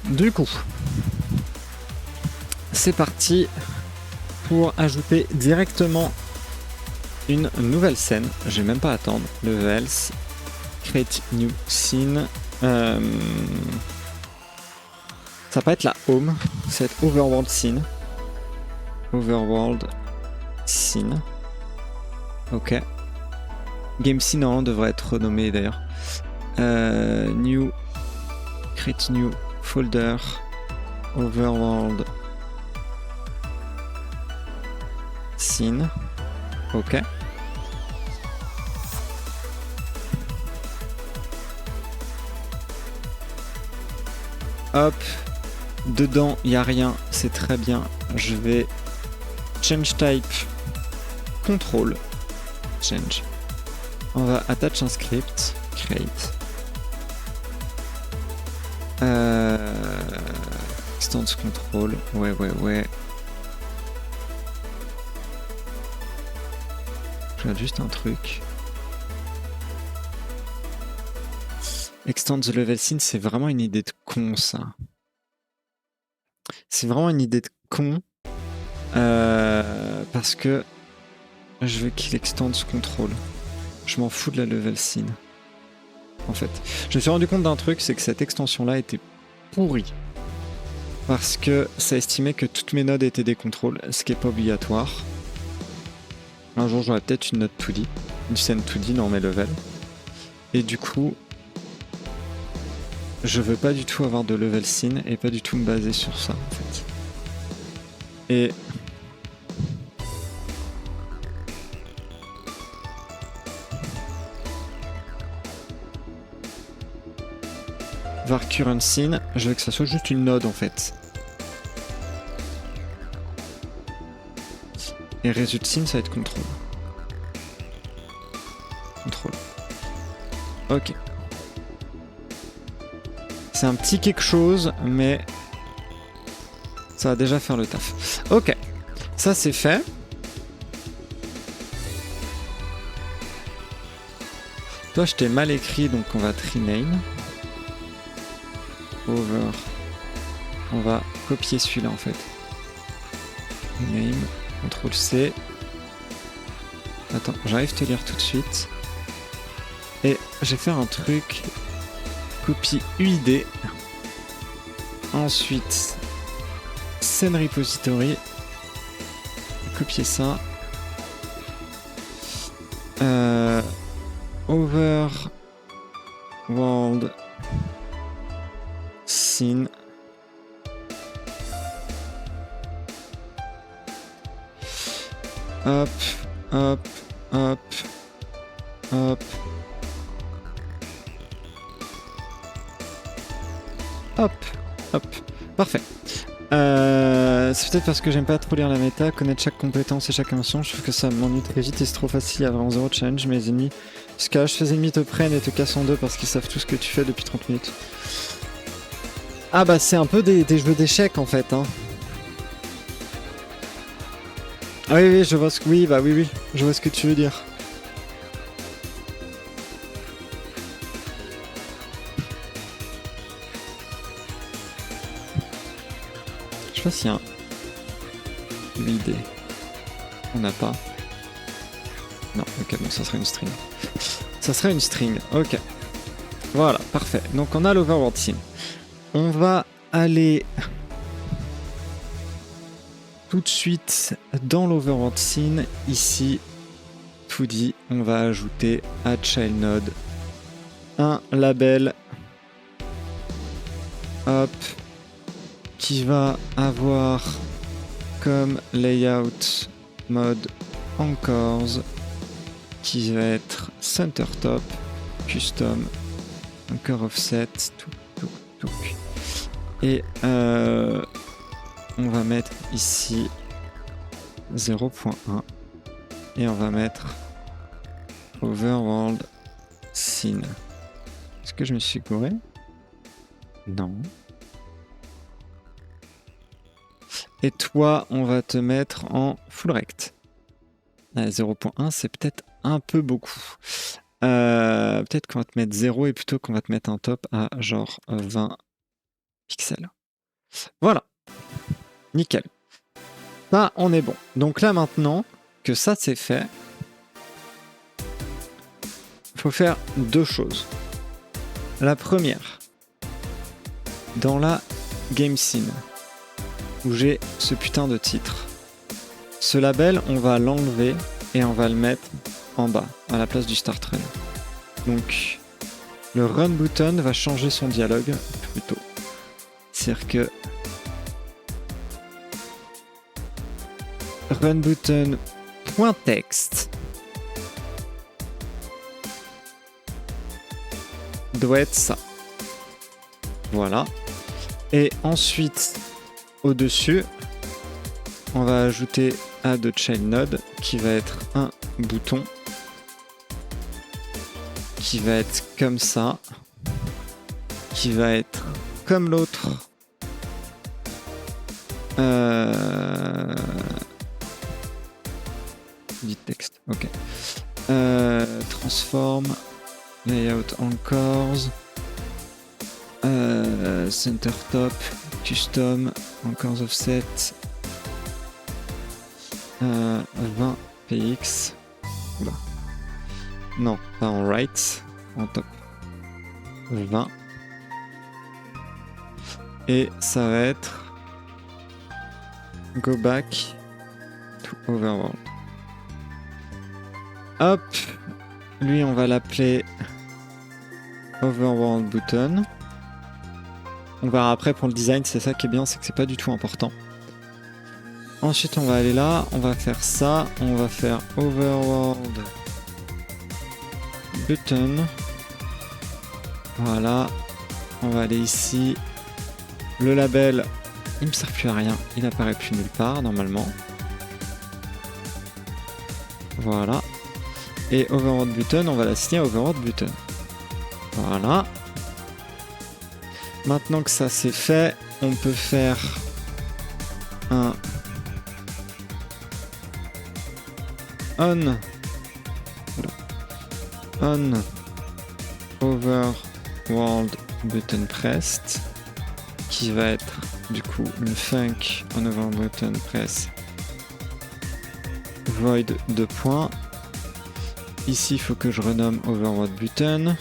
Du coup, c'est parti pour ajouter directement une nouvelle scène. Je vais même pas attendre. Levels, create new scene. Ça va pas être la home, ça va être overworld scene. Overworld scene. Ok. Game scene normalement devrait être renommé d'ailleurs. New, create new folder. Overworld scene. Ok. Hop. Dedans, il n'y a rien. C'est très bien. Je vais change type control. Change. On va attach un script. Create. Extends control. Ouais. Je regarde juste un truc. Extend the level scene, c'est vraiment une idée de con, ça. C'est vraiment une idée de con. Parce que je veux qu'il extende ce contrôle. Je m'en fous de la level scene. En fait, je me suis rendu compte d'un truc, c'est que cette extension-là était pourrie. Parce que ça estimait que toutes mes nodes étaient des contrôles, ce qui n'est pas obligatoire. Un jour, j'aurai peut-être une node 2D, une scène 2D dans mes levels. Et du coup, je veux pas du tout avoir de level scene et pas du tout me baser sur ça, en fait. Et var current scene, je veux que ça soit juste une node en fait. Et result scene, ça va être contrôle. Contrôle. Ok. C'est un petit quelque chose, mais ça va déjà faire le taf. Ok. Ça c'est fait. Toi, je t'ai mal écrit, donc on va rename. Over. On va copier celui-là en fait. Rename. CTRL C. Attends, j'arrive à te lire tout de suite. Et je vais faire un truc. Copie UID. Ensuite, scène repository. Copier ça. Overworld scene. Hop. Parfait. C'est peut-être parce que j'aime pas trop lire la méta, connaître chaque compétence et chaque action, je trouve que ça m'ennuie très vite et c'est trop facile à avoir en zéro challenge. Mes ennemis se cachent, tes ennemis te prennent et te cassent en deux parce qu'ils savent tout ce que tu fais depuis 30 minutes. Ah bah c'est un peu des jeux d'échecs en fait, hein. Ah oui, je vois ce que... Oui, je vois ce que tu veux dire. Je sais pas s'il y a une idée. On n'a pas. Non, ok, bon, ça serait une string. Ça serait une string, ok. Voilà, parfait. Donc on a l'overworld scene. On va aller tout de suite dans l'overworld scene. Ici, 2D, on va ajouter à child node un label. Hop. Qui va avoir comme layout mode anchors, qui va être center top, custom, anchor offset, tout. Et on va mettre ici 0.1 et on va mettre overworld scene. Est-ce que je me suis gouré? Non. Et toi, on va te mettre en full rect. 0.1, c'est peut-être un peu beaucoup. Peut-être qu'on va te mettre 0 et plutôt qu'on va te mettre un top à genre 20 pixels. Voilà. Nickel. Ça, on est bon. Donc là, maintenant que ça, c'est fait, il faut faire deux choses. La première, dans la game scene, où j'ai ce putain de titre, ce label, on va l'enlever et on va le mettre en bas, à la place du start run. Donc, le run button va changer son dialogue plutôt. C'est-à-dire que run button .text doit être ça. Voilà. Et ensuite, au-dessus, on va ajouter add child node qui va être un bouton qui va être comme ça, qui va être comme l'autre. Dit texte, ok. Transform, layout anchors, center top, custom, anchors offset, 20 px. Oula. Non, pas en right, en top. 20. Et ça va être go back to overworld. Hop, lui on va l'appeler overworld button. On verra après pour le design, c'est ça qui est bien, c'est que c'est pas du tout important. Ensuite on va aller là, on va faire ça, on va faire overworld button. Voilà, on va aller ici. Le label, il me sert plus à rien, il apparaît plus nulle part normalement. Voilà. Et overworld button, on va l'assigner à overworld button. Voilà. Maintenant que ça c'est fait, on peut faire un on overworld button pressed qui va être du coup une func on overworld button press void de points. Ici il faut que je renomme overworld button.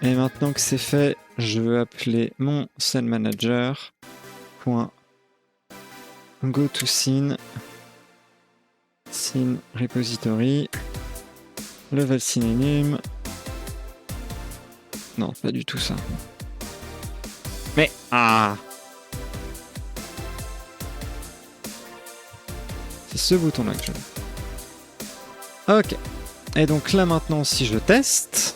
Et maintenant que c'est fait, je veux appeler mon scene manager .go to scene repository level synonym. Non, pas du tout ça. Mais c'est ce bouton là que je veux. Ok. Et donc là maintenant, si je teste,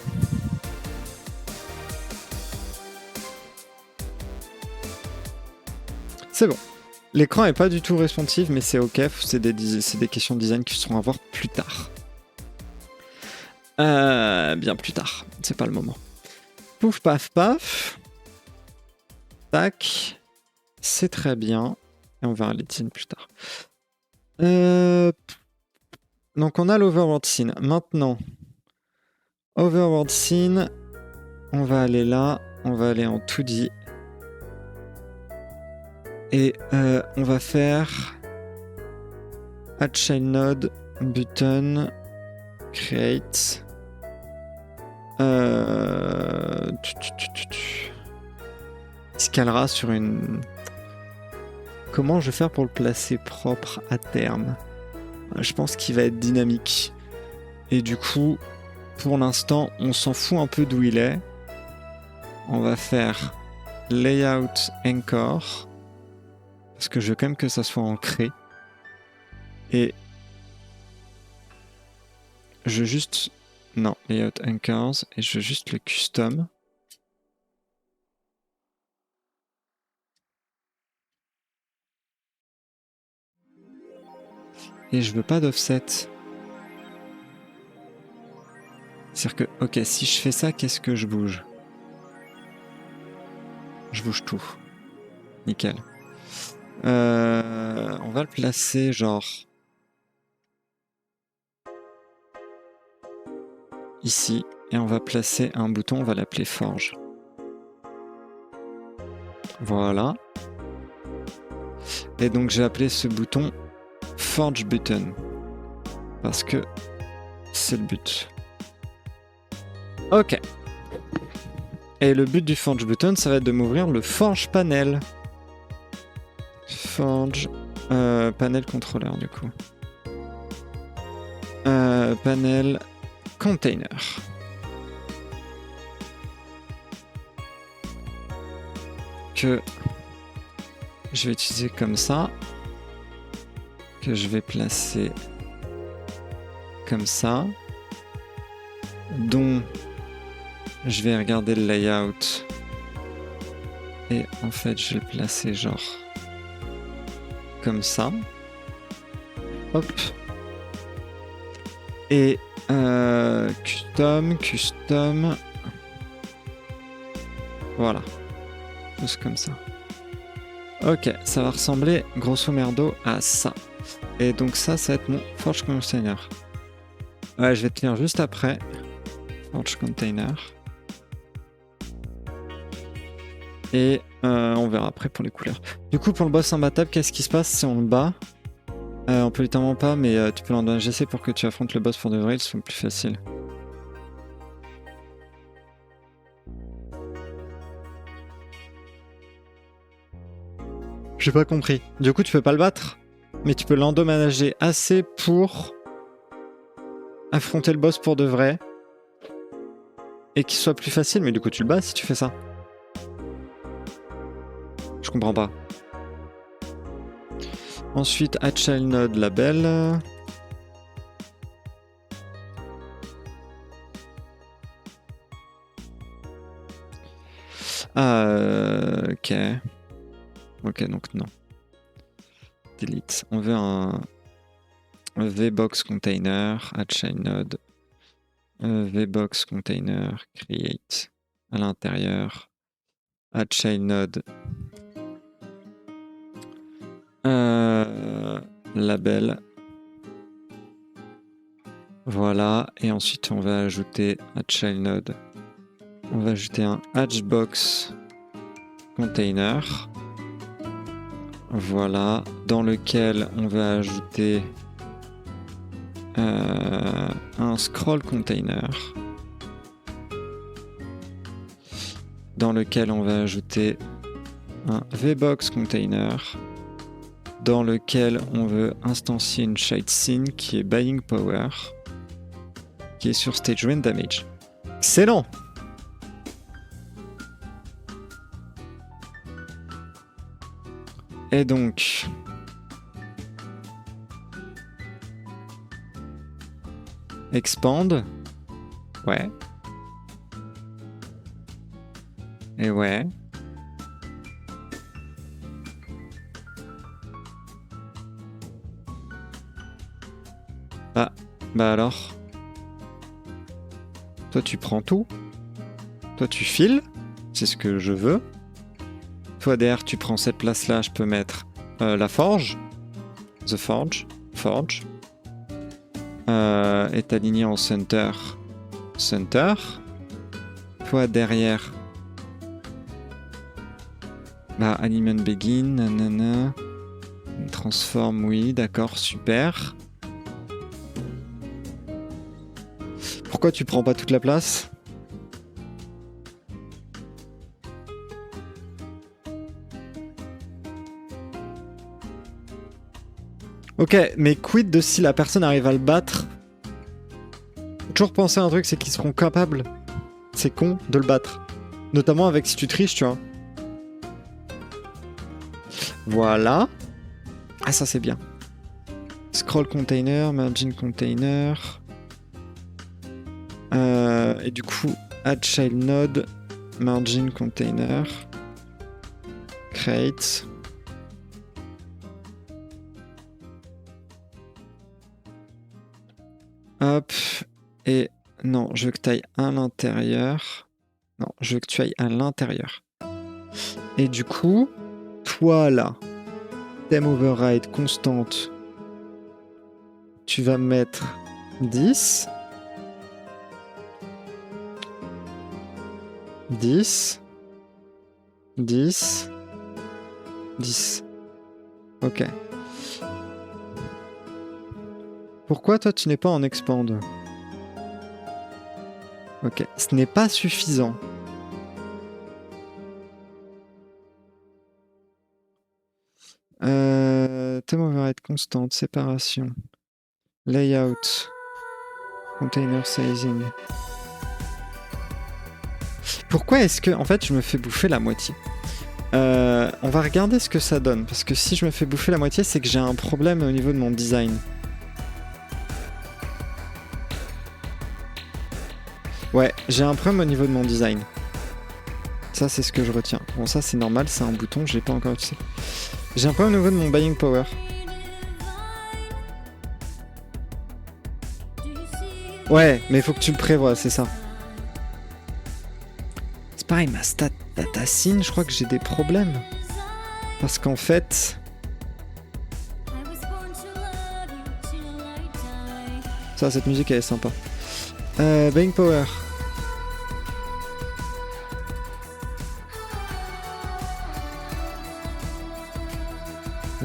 c'est bon. L'écran est pas du tout responsive, mais c'est ok. C'est des questions de design qui seront à voir plus tard. Bien plus tard. C'est pas le moment. Pouf, paf, paf. Tac. C'est très bien. Et on verra les signes plus tard. Donc on a l'overworld scene. Maintenant, overworld scene, on va aller là. On va aller en 2D. Et on va faire add child node button create scalera sur une. Comment je vais faire pour le placer propre à terme? Je pense qu'il va être dynamique. Et du coup, pour l'instant, on s'en fout un peu d'où il est. On va faire layout anchor. Parce que je veux quand même que ça soit ancré. Et je veux juste. Non, layout anchors. Et je veux juste le custom. Et je veux pas d'offset. C'est-à-dire que, ok, si je fais ça, qu'est-ce que je bouge? Je bouge tout. Nickel. On va le placer genre ici. Et on va placer un bouton, on va l'appeler Forge. Voilà. Et donc j'ai appelé ce bouton Forge Button. Parce que c'est le but. Ok. Et le but du Forge Button, ça va être de m'ouvrir le Forge Panel. Forge Panel Controller du coup. Panel Container. Que je vais utiliser comme ça. Que je vais placer comme ça. Dont je vais regarder le layout. Et en fait, je vais le placer genre comme ça. Hop. Et custom. Voilà. Juste comme ça. Ok, ça va ressembler grosso merdo à ça. Et donc ça va être mon Forge Container. Ouais, je vais tenir juste après. Forge Container. Et on verra après pour les couleurs. Du coup, pour le boss imbattable, qu'est-ce qui se passe si on le bat? On peut littéralement pas, mais tu peux l'enlever un GC pour que tu affrontes le boss pour de vrai, ils sont plus faciles. J'ai pas compris. Du coup, tu peux pas le battre, mais tu peux l'endommager assez pour affronter le boss pour de vrai et qu'il soit plus facile, mais du coup, tu le bats si tu fais ça. Je comprends pas. Ensuite, Add Child Node Label. Ok. Ok, donc non. Delete. On veut un VBox Container, Add Child Node. VBox Container, Create. À l'intérieur. Add Child Node. Label. Voilà. Et ensuite, on va ajouter Add Child Node. On va ajouter un Hatchbox Container. Voilà. Dans lequel on va ajouter un Scroll Container. Dans lequel on va ajouter un VBox Container. Dans lequel on veut instancier une Shade Scene qui est Buying Power. Qui est sur Stage Wind Damage. Excellent! Et donc... Expand. Ouais. Et ouais. Ah, bah alors. Toi tu prends tout. Toi tu files. C'est ce que je veux. Toi derrière tu prends cette place là, je peux mettre la forge. The Forge. Forge. Est aligné en center. Center. Toi derrière. Bah, Animation Begin, nanana. Transform, oui, d'accord, super. Pourquoi tu prends pas toute la place? Ok, mais quid de si la personne arrive à le battre? Faut toujours penser à un truc, c'est qu'ils seront capables. C'est con de le battre. Notamment avec si tu triches, tu vois. Voilà. Ah, ça c'est bien. Scroll container, margin container. Et du coup, add child node, margin container. Create. Hop. Et non, je veux que tu ailles à l'intérieur. Non, je veux que tu ailles à l'intérieur. Et du coup, toi là, thème override constante, tu vas mettre 10. 10. 10. 10. Ok. Pourquoi toi tu n'es pas en expand? Ok, ce n'est pas suffisant. Thème override constante, séparation, layout, container sizing. Pourquoi est-ce que, en fait, je me fais bouffer la moitié? On va regarder ce que ça donne, parce que si je me fais bouffer la moitié, c'est que j'ai un problème au niveau de mon design. Ouais, j'ai un problème au niveau de mon design. Ça, c'est ce que je retiens. Bon, ça, c'est normal, c'est un bouton, je l'ai pas encore utilisé. J'ai un problème au niveau de mon buying power. Ouais, mais il faut que tu le prévois, c'est ça. C'est pareil, ma stat data scene, je crois que j'ai des problèmes. Parce qu'en fait... Ça, cette musique, elle est sympa. Buying power.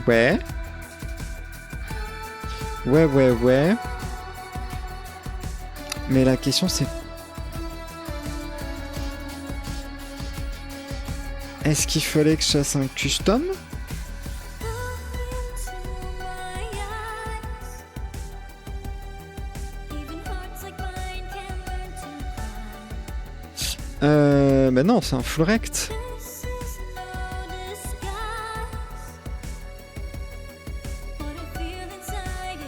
Ouais. Ouais. Mais la question c'est... Est-ce qu'il fallait que je fasse un custom ? Bah non, c'est un full rect.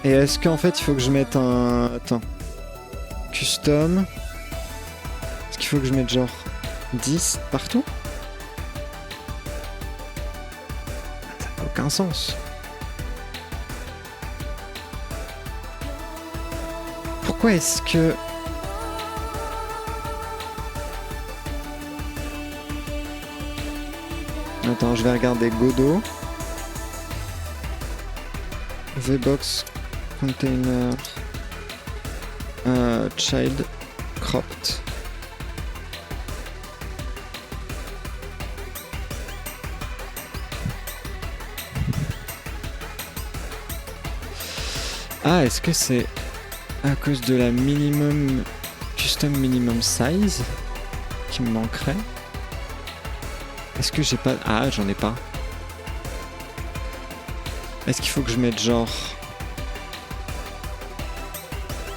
Et est-ce qu'en fait il faut que je mette un... Attends. Custom. Est-ce qu'il faut que je mette genre 10 partout ? Ça n'a aucun sens. Pourquoi est-ce que... Attends, je vais regarder Godot. VBox container child cropped. Ah, est-ce que c'est à cause de la custom minimum size qui me manquerait? Est-ce que j'ai pas... Ah, j'en ai pas. Est-ce qu'il faut que je mette genre...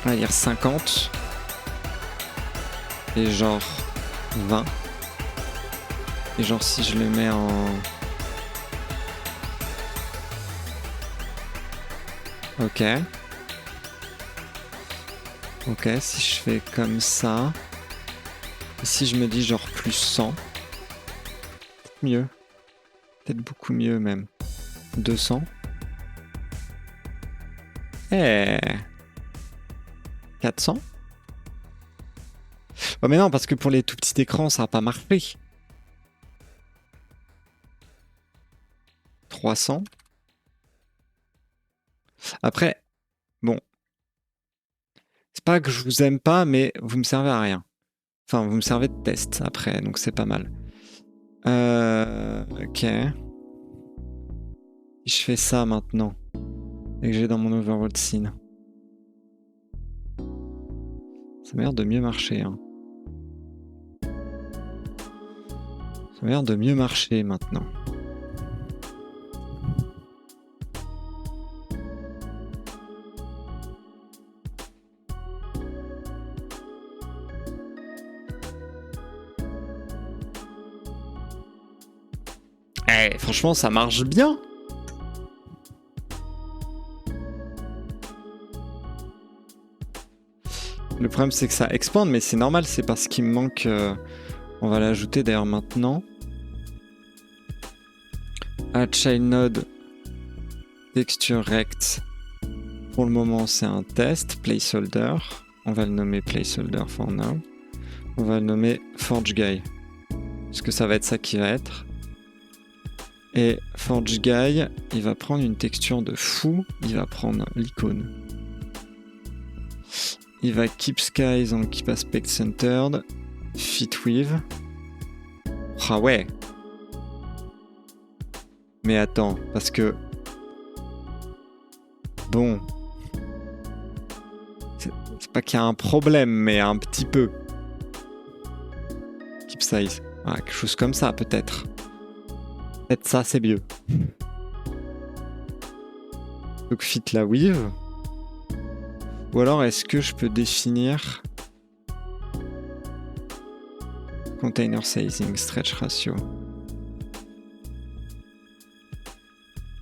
On va dire 50. Et genre 20. Et genre si je le mets en... Ok. Ok, si je fais comme ça... Et si je me dis genre plus 100... Mieux. Peut-être beaucoup mieux même. 200. Eh 400. Oh mais non, parce que pour les tout petits écrans, ça va pas marcher. 300. Après, bon. C'est pas que je vous aime pas, mais vous me servez à rien. Enfin, vous me servez de test après, donc c'est pas mal. Ok. Si je fais ça maintenant, et que j'ai dans mon overworld scene, ça m'a l'air de mieux marcher. Hein. Ça m'a l'air de mieux marcher maintenant. Eh, franchement, ça marche bien. Le problème, c'est que ça expande, mais c'est normal, c'est parce qu'il me manque... On va l'ajouter d'ailleurs maintenant. Add child node texture rect. Pour le moment, c'est un test. Placeholder. On va le nommer placeholder for now. On va le nommer forge guy. Parce que ça va être ça qui va être. Et forge guy, il va prendre une texture de fou. Il va prendre l'icône. Il va keep skies en keep aspect centered. Fit with. Ah ouais. Mais attends, parce que Bon. C'est pas qu'il y a un problème, mais un petit peu. Keep size. Ah, quelque chose comme ça, peut-être. Peut-être ça, c'est mieux. Donc fit la weave. Ou alors, est-ce que je peux définir container sizing, stretch ratio.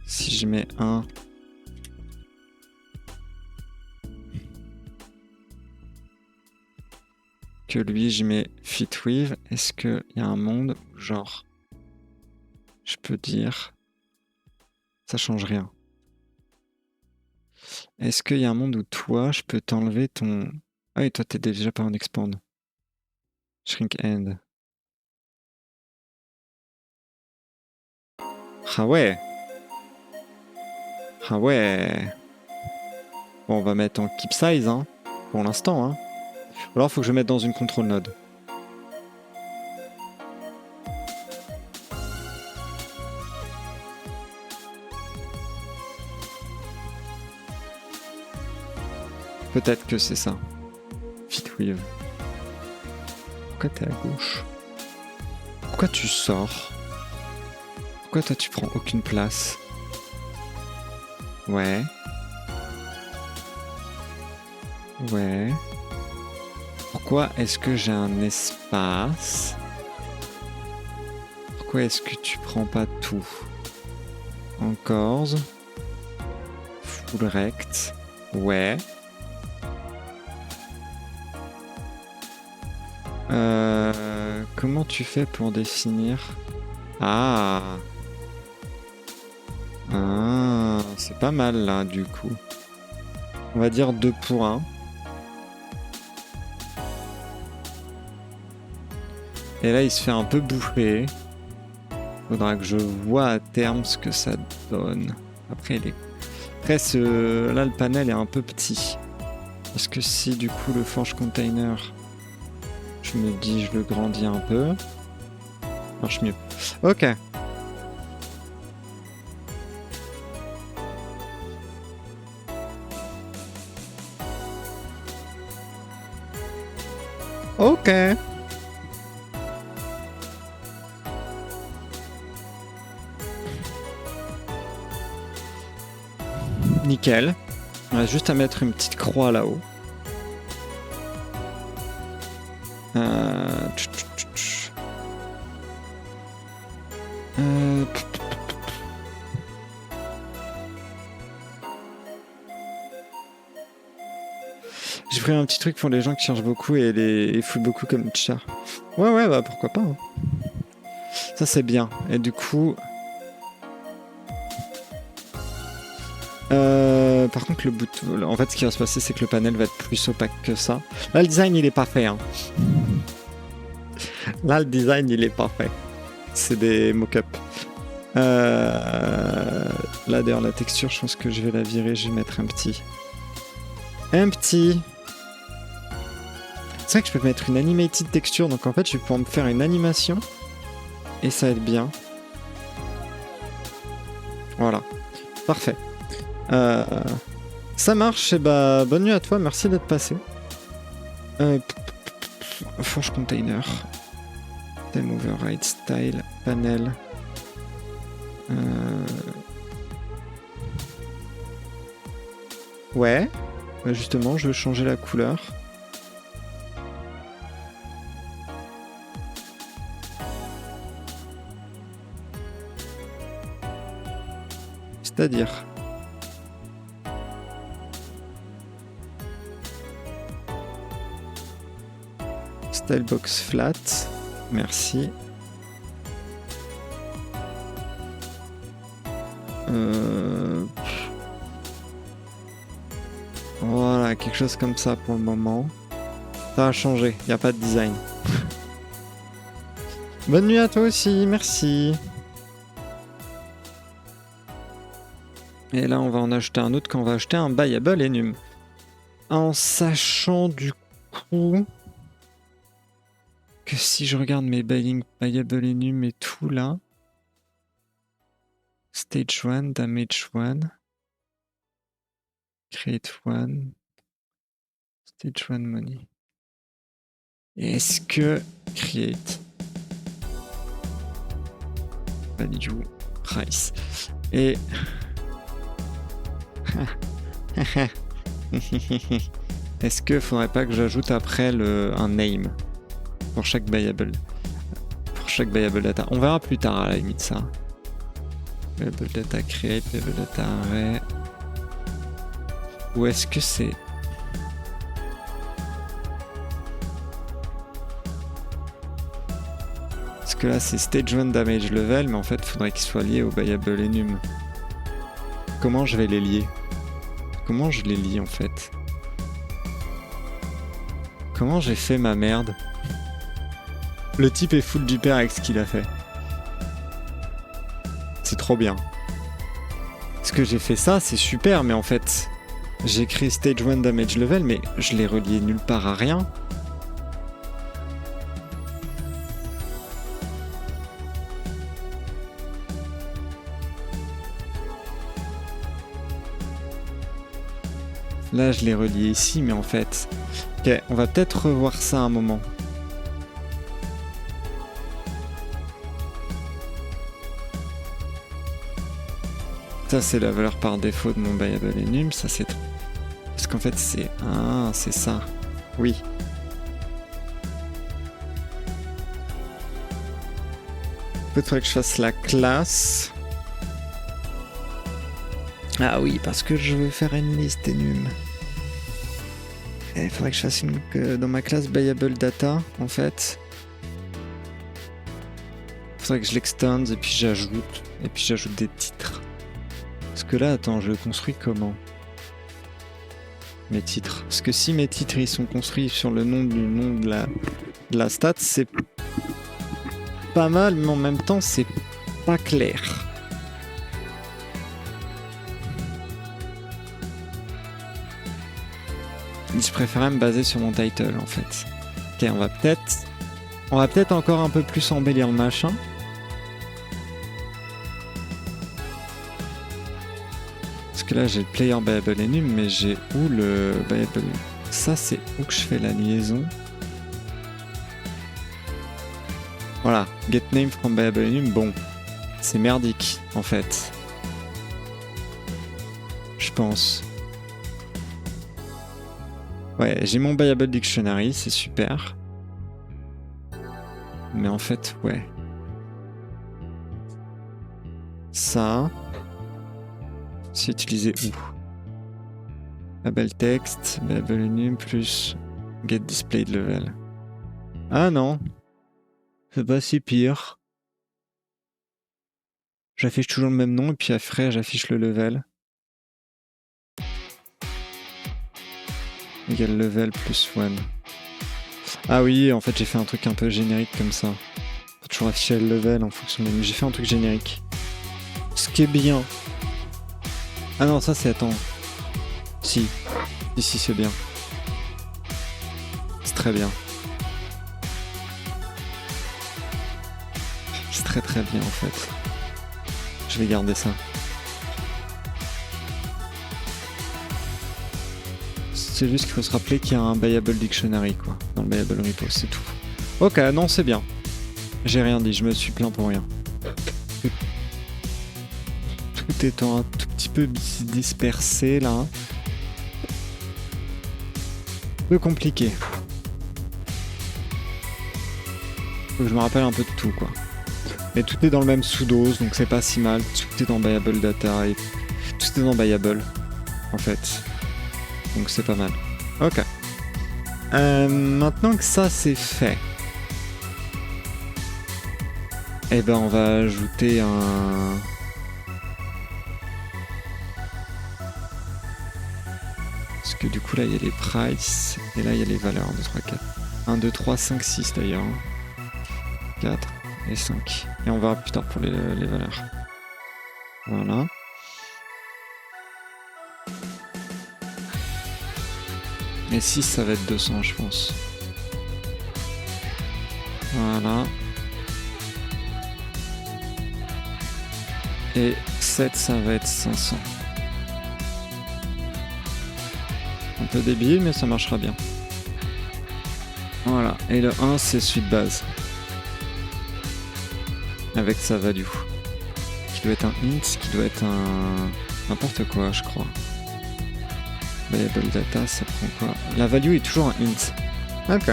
Si je mets un... que lui, je mets fit weave, est-ce qu'il y a un monde où, genre, je peux dire... Ça change rien. Est-ce qu'il y a un monde où toi, je peux t'enlever ton... Ah oui, toi, t'es déjà pas en expand. Shrink end. Ah ouais. Ah ouais. Bon, on va mettre en keep size, hein, pour l'instant, hein. Ou alors, faut que je mette dans une control node. Peut-être que c'est ça. Fit weave. Pourquoi t'es à gauche? Pourquoi tu sors? Pourquoi toi tu prends aucune place? Ouais. Ouais. Pourquoi est-ce que j'ai un espace? Pourquoi est-ce que tu prends pas tout? Encore. Full rect. Ouais. Comment tu fais pour définir? Ah. Ah, c'est pas mal là du coup. On va dire 2 pour 1. Et là il se fait un peu bouffer. Faudra que je vois à terme ce que ça donne. Après, là le panel est un peu petit. Parce que si du coup le forge container, je me dis je le grandis un peu, marche mieux. Ok. Ok. Nickel. On a juste à mettre une petite croix là-haut. J'ai pris un petit truc pour les gens qui cherchent beaucoup et les foutent beaucoup comme chat. Ouais, bah pourquoi pas. Hein. Ça c'est bien. Et du coup... par contre, le bout... En fait, ce qui va se passer, c'est que le panel va être plus opaque que ça. Là, le design, il est pas fait. Hein. Là, le design, il est pas fait. C'est des mock-ups. Là, d'ailleurs, la texture, je pense que je vais la virer. Je vais mettre un petit. Un petit. C'est vrai que je peux mettre une animated texture. Donc, en fait, je vais pouvoir me faire une animation. Et ça va être bien. Voilà. Parfait. Ça marche. Et bah, bonne nuit à toi. Merci d'être passé. Forge container. Time override style. Panel. Ouais. Justement, je veux changer la couleur. C'est-à-dire... Stylebox flat. Merci. Voilà, quelque chose comme ça pour le moment. Ça a changé, il n'y a pas de design. Bonne nuit à toi aussi, merci. Et là, on va en acheter un autre quand on va acheter un buyable enum. En sachant du coup que si je regarde mes buyable enum et tout là, stage 1, damage 1. Create one. Stage one money. Est-ce que create value price et est-ce que faudrait pas que j'ajoute après un name pour chaque buyable data? On verra plus tard à la limite ça. Buyable data create, buyable data array. Ou est-ce que c'est parce que là c'est stage 1 damage level, mais en fait il faudrait qu'il soit lié au buyable enum. Comment je vais les lier? Comment je les lie en fait? Comment j'ai fait ma merde? Le type est full duper avec ce qu'il a fait. C'est trop bien. Parce que j'ai fait ça, c'est super, mais en fait, j'ai écrit stage 1 damage level, mais je l'ai relié nulle part à rien. Là, je l'ai relié ici, mais en fait... Ok, on va peut-être revoir ça un moment. Ça, c'est la valeur par défaut de mon buyable enum. Ça, c'est... Parce qu'en fait, c'est... Ah, c'est ça. Oui. Peut-être faudrait que je fasse la classe. Ah oui, parce que je veux faire une liste enum. Il faudrait que je fasse dans ma classe buyable data, en fait. Il faudrait que je l'extende et puis j'ajoute des titres. Parce que là, attends, je le construis comment? Mes titres. Parce que si mes titres ils sont construits sur le nom du nom de la stat, c'est pas mal, mais en même temps, c'est pas clair. Je préférais me baser sur mon title en fait. Ok, on va peut-être encore un peu plus embellir le machin. Parce que là j'ai le player buyable enum, mais j'ai où le buyable? Ça c'est où que je fais la liaison. Voilà, get name from buyable enum, bon, c'est merdique en fait. Je pense. Ouais, j'ai mon buyable dictionary, c'est super. Mais en fait, ouais. Ça, c'est utilisé où? Label text, buyable enum plus get displayed level. Ah non, c'est pas si pire. J'affiche toujours le même nom et puis après j'affiche le level. Égal level plus 1. Ah oui, en fait j'ai fait un truc un peu générique comme ça. Faut toujours afficher le level en fonction de... J'ai fait un truc générique. Ce qui est bien. Ah non, ça c'est... Attends. Si. Si, c'est bien. C'est très bien. C'est très très bien en fait. Je vais garder ça. C'est juste qu'il faut se rappeler qu'il y a un buyable dictionary quoi, dans le buyable repo, c'est tout. Ok, non, c'est bien. J'ai rien dit, je me suis plaint pour rien. Tout étant un tout petit peu dispersé là. Un peu compliqué. Faut que je me rappelle un peu de tout quoi. Mais tout est dans le même sous-dose, donc c'est pas si mal. Tout est dans buyable data et tout est dans buyable en fait. Donc c'est pas mal. Ok. Maintenant que ça c'est fait, eh ben on va ajouter un... Parce que du coup là il y a les prices, et là il y a les valeurs. 1, 2, 3, 4. 1, 2, 3, 5, 6 d'ailleurs. 4 et 5. Et on verra plus tard pour les valeurs. Voilà. Et 6 ça va être 200 je pense. Voilà. Et 7 ça va être 500. peu débile, mais ça marchera bien. Voilà, et le 1 c'est celui de base. Avec sa value. Qui doit être un int, qui doit être un... n'importe quoi, je crois. Variable data, ça prend quoi? La value est toujours un int. Ok.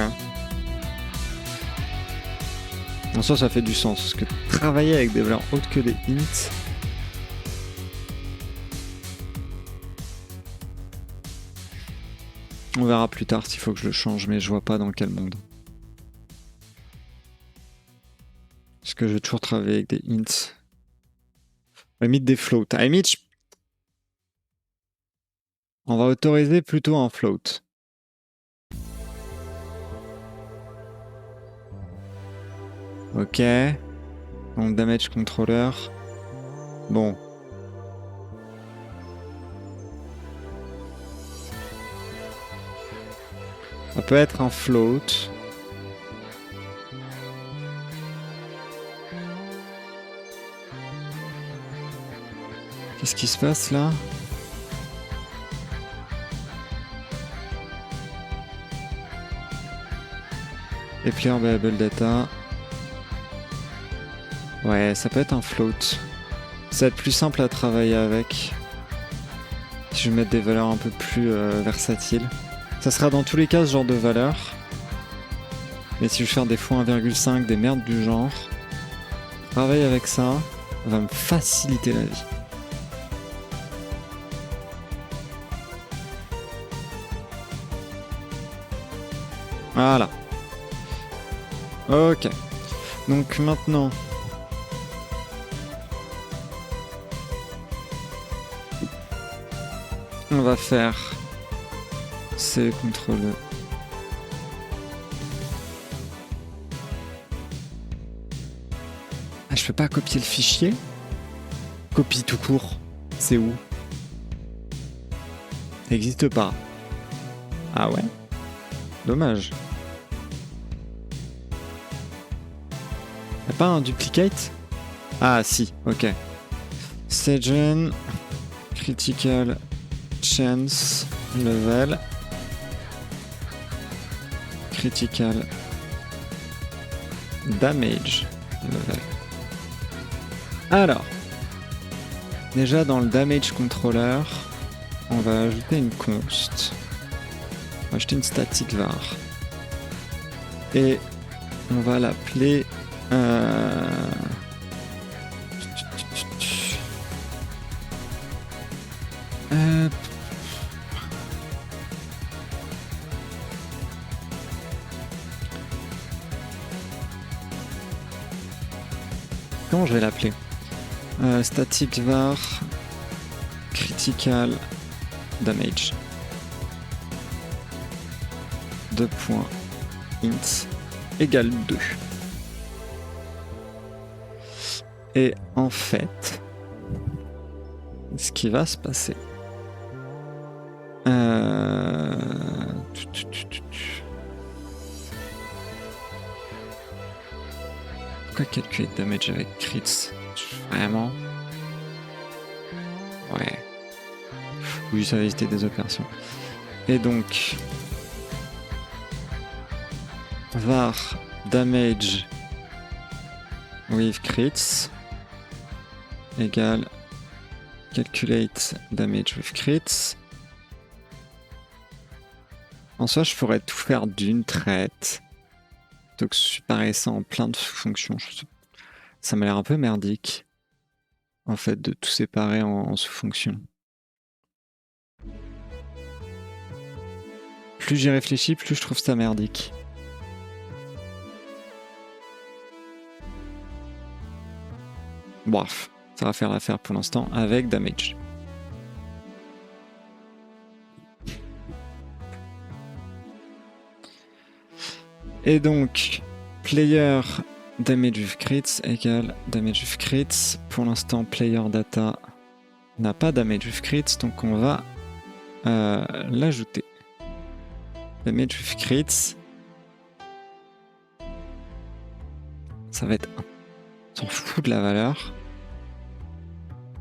En soi, ça fait du sens, parce que travailler avec des valeurs autres que des ints... On verra plus tard s'il faut que je le change, mais je vois pas dans quel monde. Parce que je vais toujours travailler avec des ints. À la limite des floats. À la limite, on va autoriser plutôt un float. Ok. Donc damage controller. Bon. Ça peut être un float. Qu'est-ce qui se passe là? Et player variable data. Ouais, ça peut être un float. Ça va être plus simple à travailler avec. Si je vais mettre des valeurs un peu plus versatiles. Ça sera dans tous les cas ce genre de valeur. Mais si je veux faire des fois 1,5, des merdes du genre, travailler avec ça va me faciliter la vie. Voilà. Ok. Donc maintenant... on va faire C contrôle. Ah, je peux pas copier le fichier? Copie tout court. C'est où? Ça n'existe pas. Ah ouais? Dommage. Y'a pas un duplicate? Ah si, ok. Segen, critical chance level, critical damage level. Alors, déjà dans le damage controller, on va ajouter une const. On va ajouter une static var. Et on va l'appeler comment je vais l'appeler? Static var critical damage. 2.int égale 2. Et en fait, ce qui va se passer... Pourquoi calculer damage avec crits? Vraiment? Ouais. Oui, ça va éviter des opérations. Et donc... var damage with crits égale calculate damage with crits. En soi, je pourrais tout faire d'une traite plutôt que séparer ça en plein de fonctions. Ça m'a l'air un peu merdique en fait de tout séparer en sous-fonctions. Plus j'y réfléchis, plus je trouve ça merdique. Bref, ça va faire l'affaire pour l'instant avec damage. Et donc, player damage with crits égale damage with crits. Pour l'instant, player data n'a pas damage with crits, donc on va l'ajouter. Damage with crits. Ça va être 1. On s'en fout de la valeur.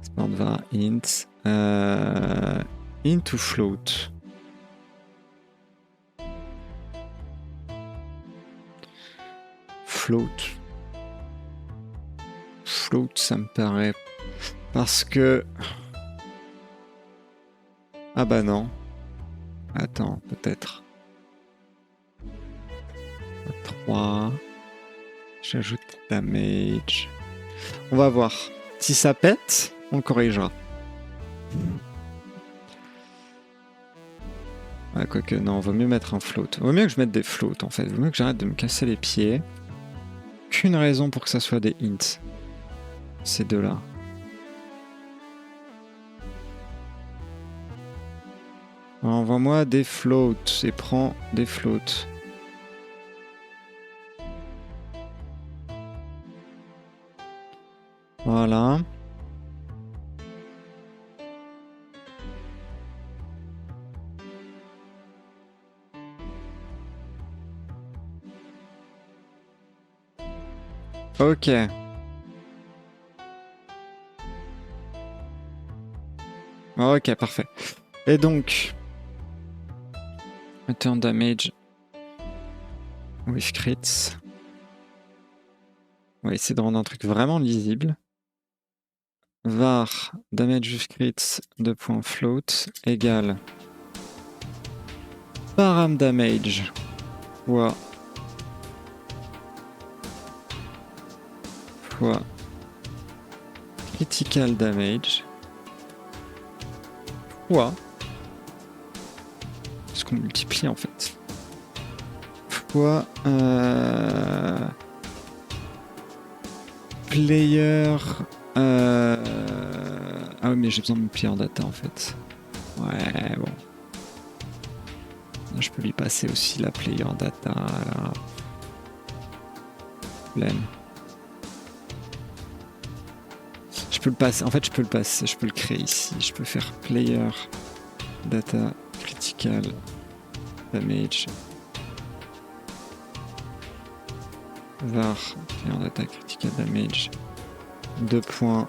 Smart var int. Int ou float. float. Float, ça me paraît... Parce que... Ah bah non. Attends, peut-être. 3. J'ajoute damage. On va voir. Si ça pète, on corrigera. Ah, quoique, non, vaut mieux mettre un float. Vaut mieux que je mette des floats, en fait. Vaut mieux que j'arrête de me casser les pieds. Qu'une raison pour que ça soit des hints. Ces deux-là. Envoie-moi des floats et prends des floats. Voilà. Ok. Ok, parfait. Et donc... Return damage with crits. On va essayer de rendre un truc vraiment lisible. Var damage with crits .float égale param damage fois critical damage fois ce qu'on multiplie en fait fois player ah oui mais j'ai besoin de mon player data en fait. Ouais bon. Je peux lui passer aussi la player data là. Problème. Je peux le passer, en fait je peux le passer, je peux le créer ici. Je peux faire player data critical damage var player data critical damage 2 points.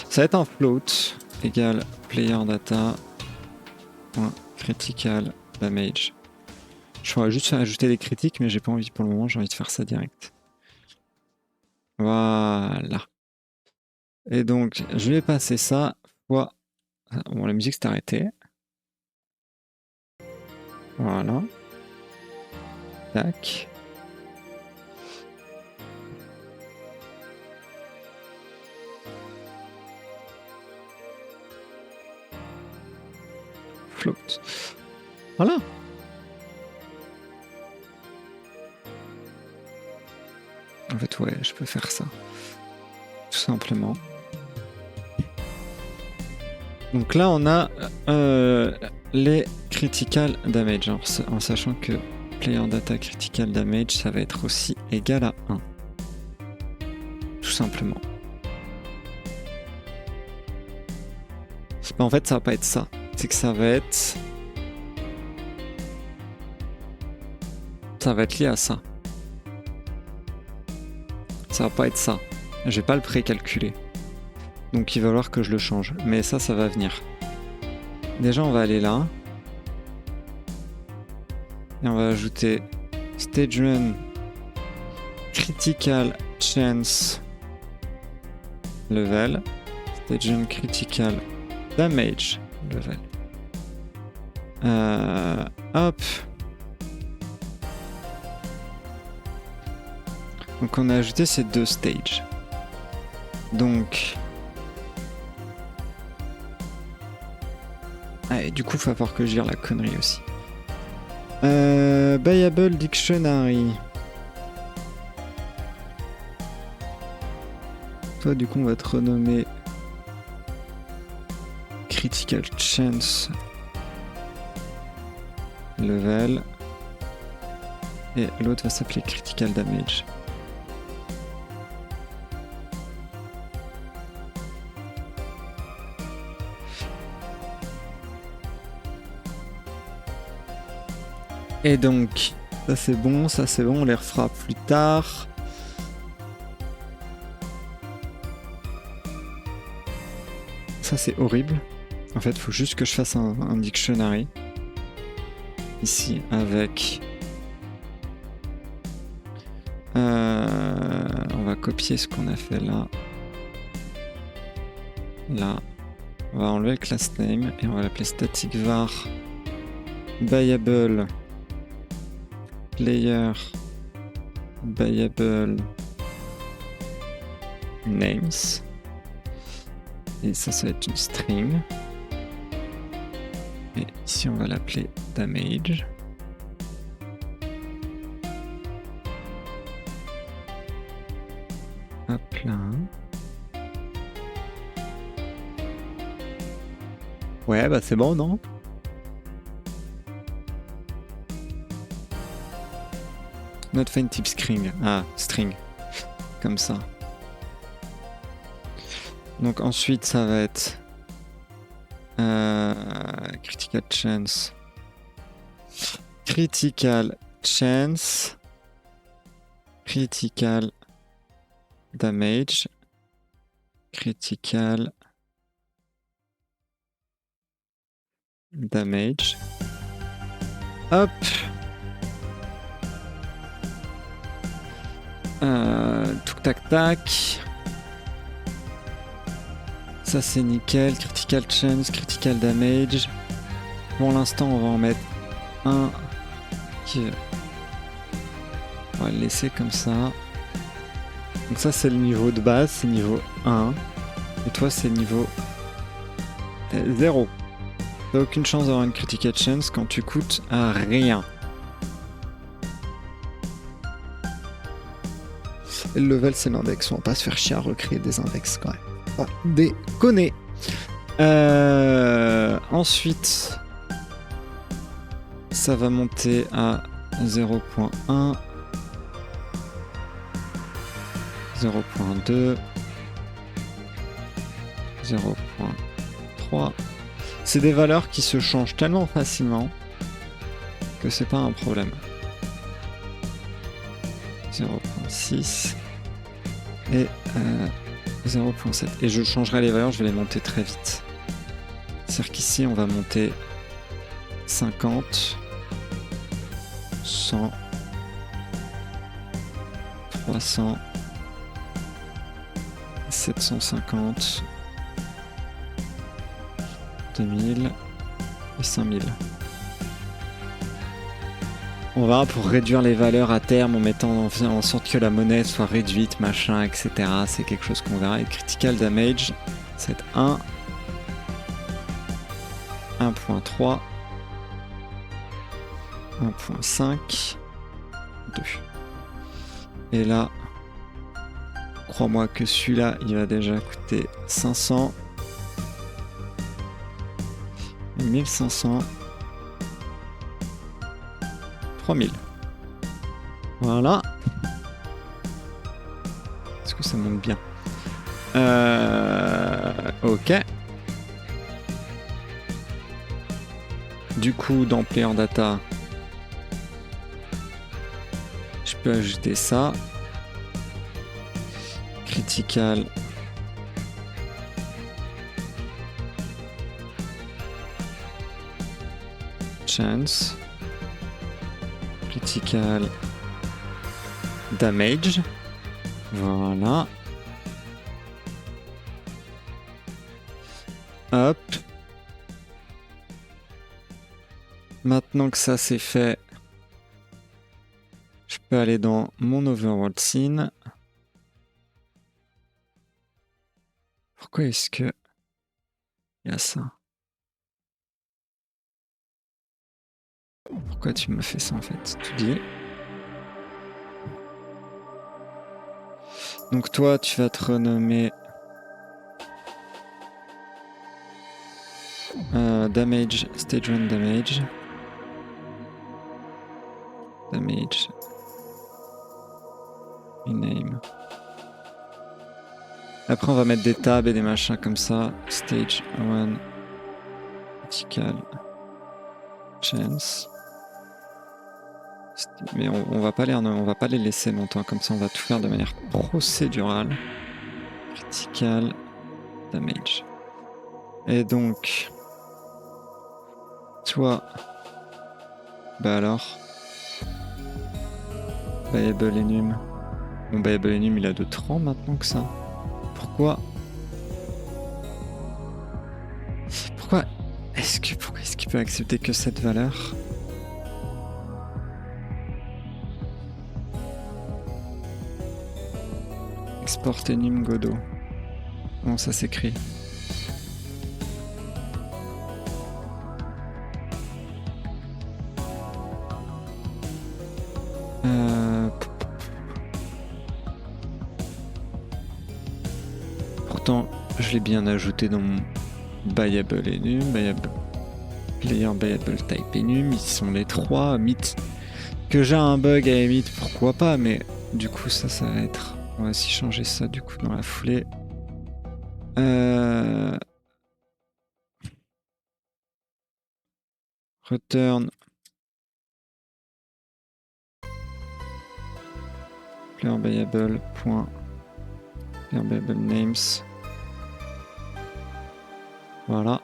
Ça va être un float égale player data critical damage. Je pourrais juste ajouter des critiques mais j'ai pas envie pour le moment, j'ai envie de faire ça direct. Voilà. Et donc je vais passer ça fois... Bon la musique s'est arrêtée. Voilà. Tac. Float. Voilà. En fait, ouais, je peux faire ça. Tout simplement. Donc là, on a les critical damage. Alors, en sachant que player data critical damage, ça va être aussi égal à 1. Tout simplement. En fait, ça va pas être ça. C'est que ça va être lié à ça. Ça va pas être ça. Je vais pas le précalculer. Donc il va falloir que je le change. Mais ça va venir. Déjà, on va aller là. Et on va ajouter stage run critical chance level. Stage run critical damage level. Hop. Donc on a ajouté ces deux stages. Donc... Ah, et du coup, il va falloir que je gère la connerie aussi. Buyable Dictionary. Toi, du coup, on va te renommer Critical Chance Level. Et l'autre va s'appeler Critical Damage. Et donc, ça c'est bon, on les refera plus tard. Ça c'est horrible. En fait, il faut juste que je fasse un dictionary. Ici, avec On va copier ce qu'on a fait là. Là. On va enlever le class name et on va l'appeler static var buyable player buyable names. Et ça va être une string. Et ici, on va l'appeler damage. Hop là. Ouais, bah c'est bon, non? Not find type string. Ah, string. Comme ça. Donc ensuite, ça va être critical chance. Critical chance. Critical damage. Critical damage. Hop. Touc tac tac. Ça c'est nickel. Critical chance, critical damage. Pour l'instant, on va en mettre un qui. On va le laisser comme ça. Donc ça c'est le niveau de base, c'est niveau 1. Et toi c'est niveau 0. T'as aucune chance d'avoir une critical chance quand tu coûtes à rien. Et le level c'est l'index, on va pas se faire chier à recréer des index quand même. Pas déconner. Ensuite, ça va monter à 0.1, 0.2, 0.3. C'est des valeurs qui se changent tellement facilement que c'est pas un problème. 0.6 et 0.7. Et je changerai les valeurs, je vais les monter très vite. C'est-à-dire qu'ici, on va monter 50, 100, 300, 750, 2000 et 5000. On va pour réduire les valeurs à terme en mettant en sorte que la monnaie soit réduite, machin, etc. C'est quelque chose qu'on verra. Et critical damage, c'est 1, 1.3, 1.5, 2. Et là, crois-moi que celui-là, il va déjà coûter 500, 1500, 3000. Voilà. Est-ce que ça monte bien? Ok. Du coup, dans Player Data, je peux ajouter ça. Critical. Chance. Critical damage. Voilà. Hop. Maintenant que ça c'est fait, je peux aller dans mon overworld scene. Pourquoi est-ce que il y a ça? Pourquoi tu m'as fait ça en fait? Tu dis. Donc toi, tu vas te renommer damage, stage 1 damage. Damage. Rename. Après, on va mettre des tabs et des machins comme ça. Stage 1. Critical. Chance. Mais on va pas les laisser longtemps, comme ça on va tout faire de manière procédurale. Critical damage. Et donc, toi, bah alors, viable enum, Mon Buyable Enum, il a d'autres rangs maintenant que ça. Pourquoi est-ce qu'il peut accepter que cette valeur? Export Enum Godot. Comment ça s'écrit? Pourtant, je l'ai bien ajouté dans mon Buyable Enum, Player Buyable Type Enum, ils sont les trois. Mythe. Que j'ai un bug à emit, pourquoi pas, mais du coup, ça va être. On va aussi changer ça du coup dans la foulée. Return. Player Buyable. Player Buyable Names. Voilà.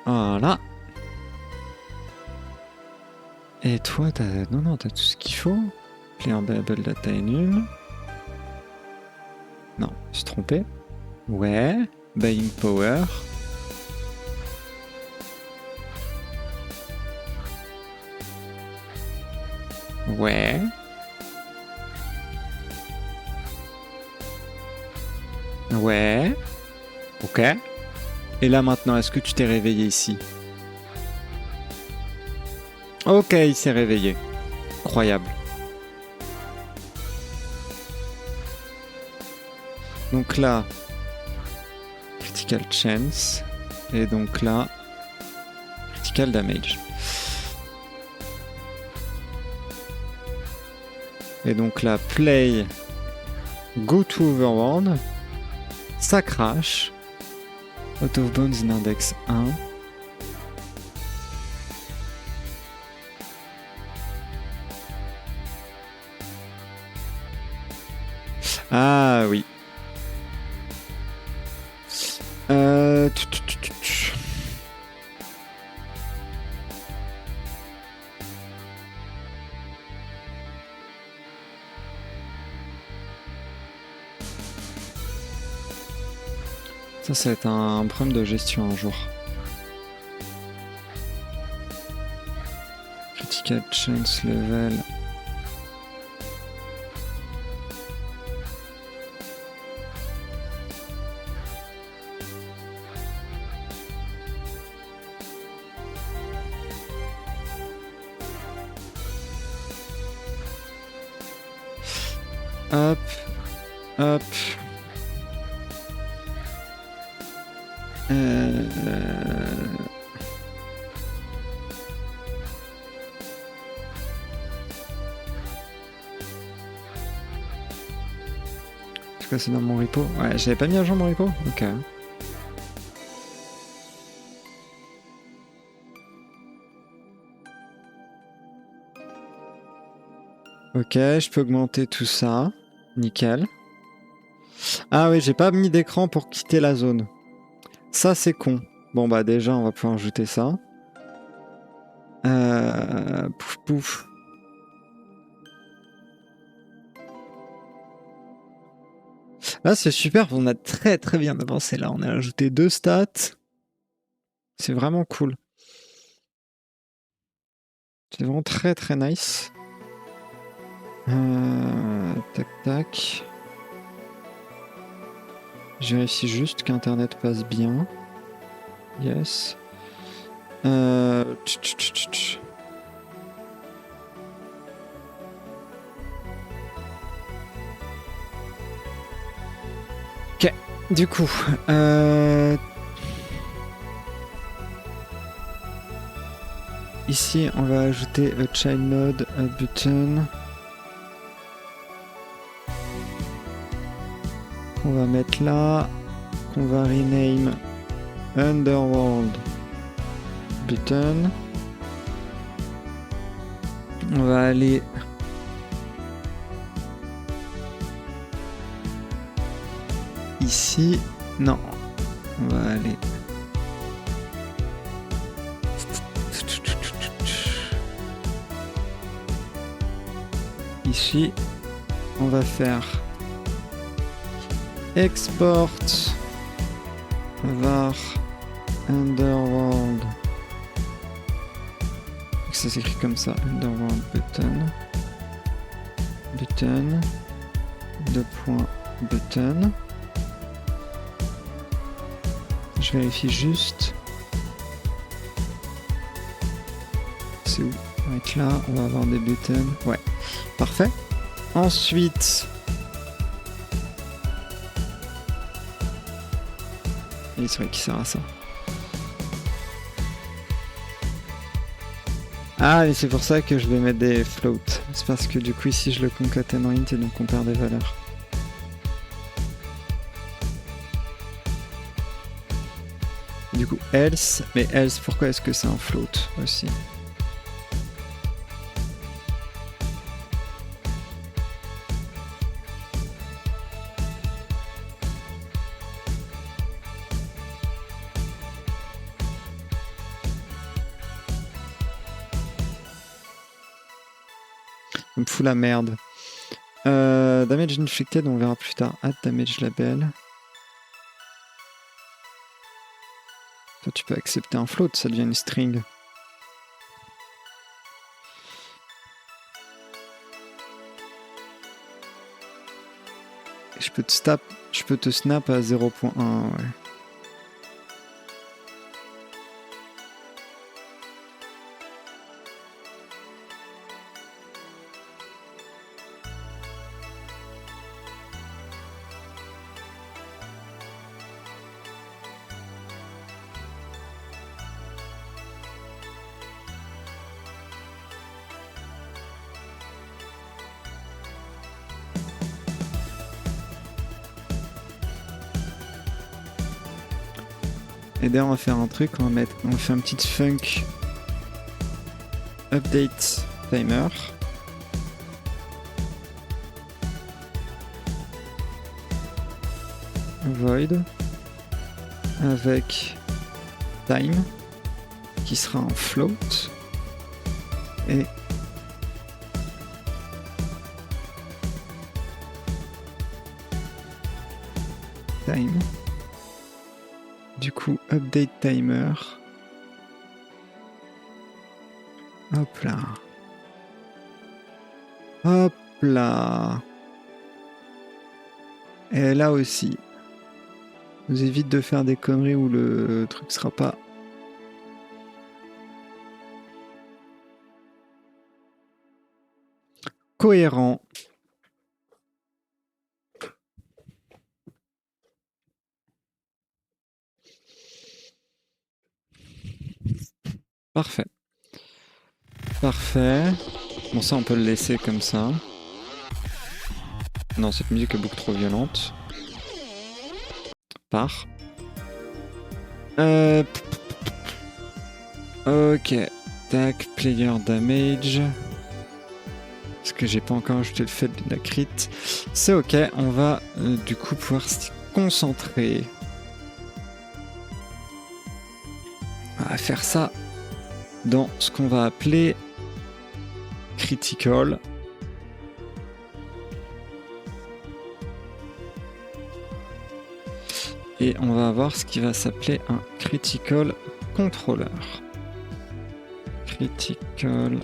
Voilà. Et toi, t'as tout ce qu'il faut. Player Buyable Data Enum. Non, je suis trompé. Ouais. Buying Power. Ouais. Ouais. Ok. Et là maintenant, est-ce que tu t'es réveillé ici? Ok, il s'est réveillé. Incroyable. Donc là, Critical Chance. Et donc là, Critical Damage. Et donc là, Play, Go to Overworld. Ça crash. Out of Bounds in Index 1. Ah oui. Ça va être un problème de gestion un jour. Critical Chance Level. Hop, hop. C'est quoi, c'est dans mon repo? Ouais, j'avais pas mis à jour mon repo? Ok. Ok, je peux augmenter tout ça. Nickel. Ah oui, j'ai pas mis d'écran pour quitter la zone. Ça, c'est con. Bon, bah déjà, on va pouvoir ajouter ça. Pouf, pouf. Là, c'est super. On a très très bien avancé. Là, on a ajouté 2 stats. C'est vraiment cool. C'est vraiment très très nice. Tac tac. Je vérifie juste qu'Internet passe bien. Yes. Ok, du coup, ici on va ajouter a child node, a button. On va mettre là, qu'on va rename Underworld button. On va aller ici. Non, on va aller ici. On va faire export var underworld. Ça s'écrit comme ça, underworld button. Button. Button. Je vérifie juste. C'est où? On va être là, on va avoir des buttons. Ouais, parfait. Ensuite, il serait qui sert à ça? Ah, mais c'est pour ça que je vais mettre des floats. C'est parce que du coup ici je le concatène en int et donc on perd des valeurs. Du coup else, mais else pourquoi est-ce que c'est un float aussi? Ça me fout la merde. Damage inflicted, on verra plus tard. Add damage label. Toi, tu peux accepter un float, ça devient une string. Et je peux te snap à 0.1, ouais. Et d'ailleurs on va faire un truc, on va faire une petite func update timer. Void avec time qui sera en float et time. Du coup, update timer. Hop là. Hop là. Et là aussi. Vous évite de faire des conneries où le truc sera pas cohérent. Parfait. Parfait. Bon, ça, on peut le laisser comme ça. Non, cette musique est beaucoup trop violente. Part. Ok. Tac, player damage. Parce que j'ai pas encore ajouté le fait de la crit. C'est ok, on va du coup pouvoir se concentrer. On va faire ça dans ce qu'on va appeler critical. Et on va avoir ce qui va s'appeler un critical controller. Critical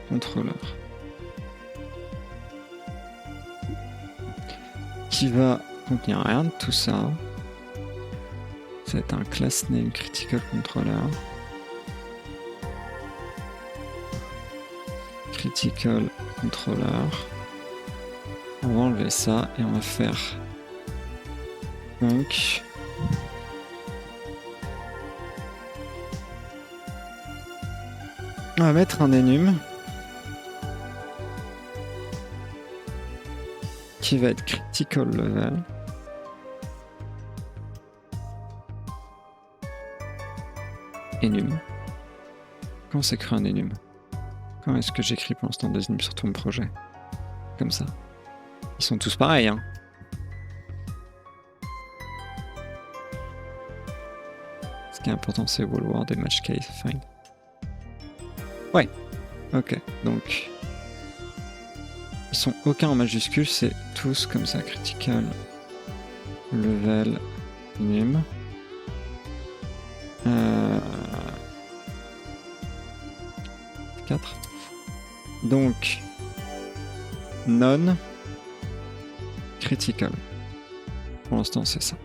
controller. Qui va contenir rien de tout ça. Ça va être un class name critical controller. Critical controller. On va enlever ça et on va faire donc on va mettre un enum qui va être critical level. Enum. Comment s'écrit un enum? Comment est-ce que j'écris pour l'instant des enums sur tout mon projet? Comme ça. Ils sont tous pareils, hein. Ce qui est important, c'est wall word et match case find. Ouais. Ok. Donc, Ils sont aucun en majuscule, c'est tous comme ça. Critical level num. 4. Donc non critical. Pour l'instant, c'est ça.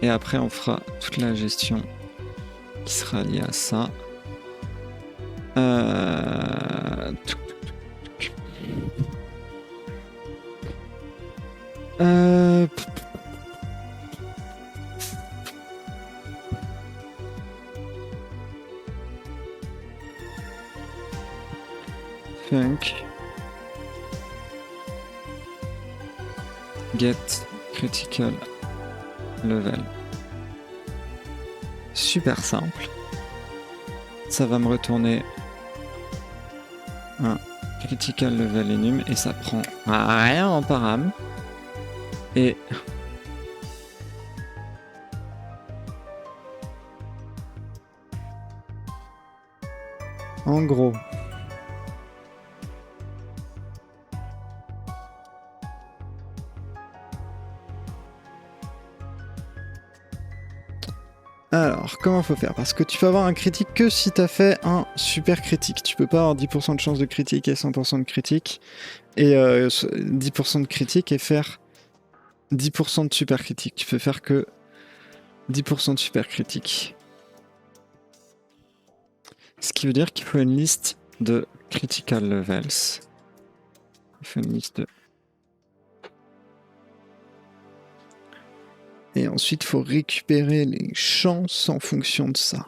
Et après, on fera toute la gestion qui sera liée à ça. Funk. Get critical level. Super simple. Ça va me retourner un critical level enum et ça prend rien en param. Et en gros, alors, comment faut faire? Parce que tu peux avoir un critique que si tu as fait un super critique. Tu peux pas avoir 10% de chance de critique et 100% de critique. Et 10% de critique et faire 10% de super critique. Tu peux faire que 10% de super critique. Ce qui veut dire qu'il faut une liste de critical levels. Il faut une liste de... Et ensuite, il faut récupérer les chances en fonction de ça.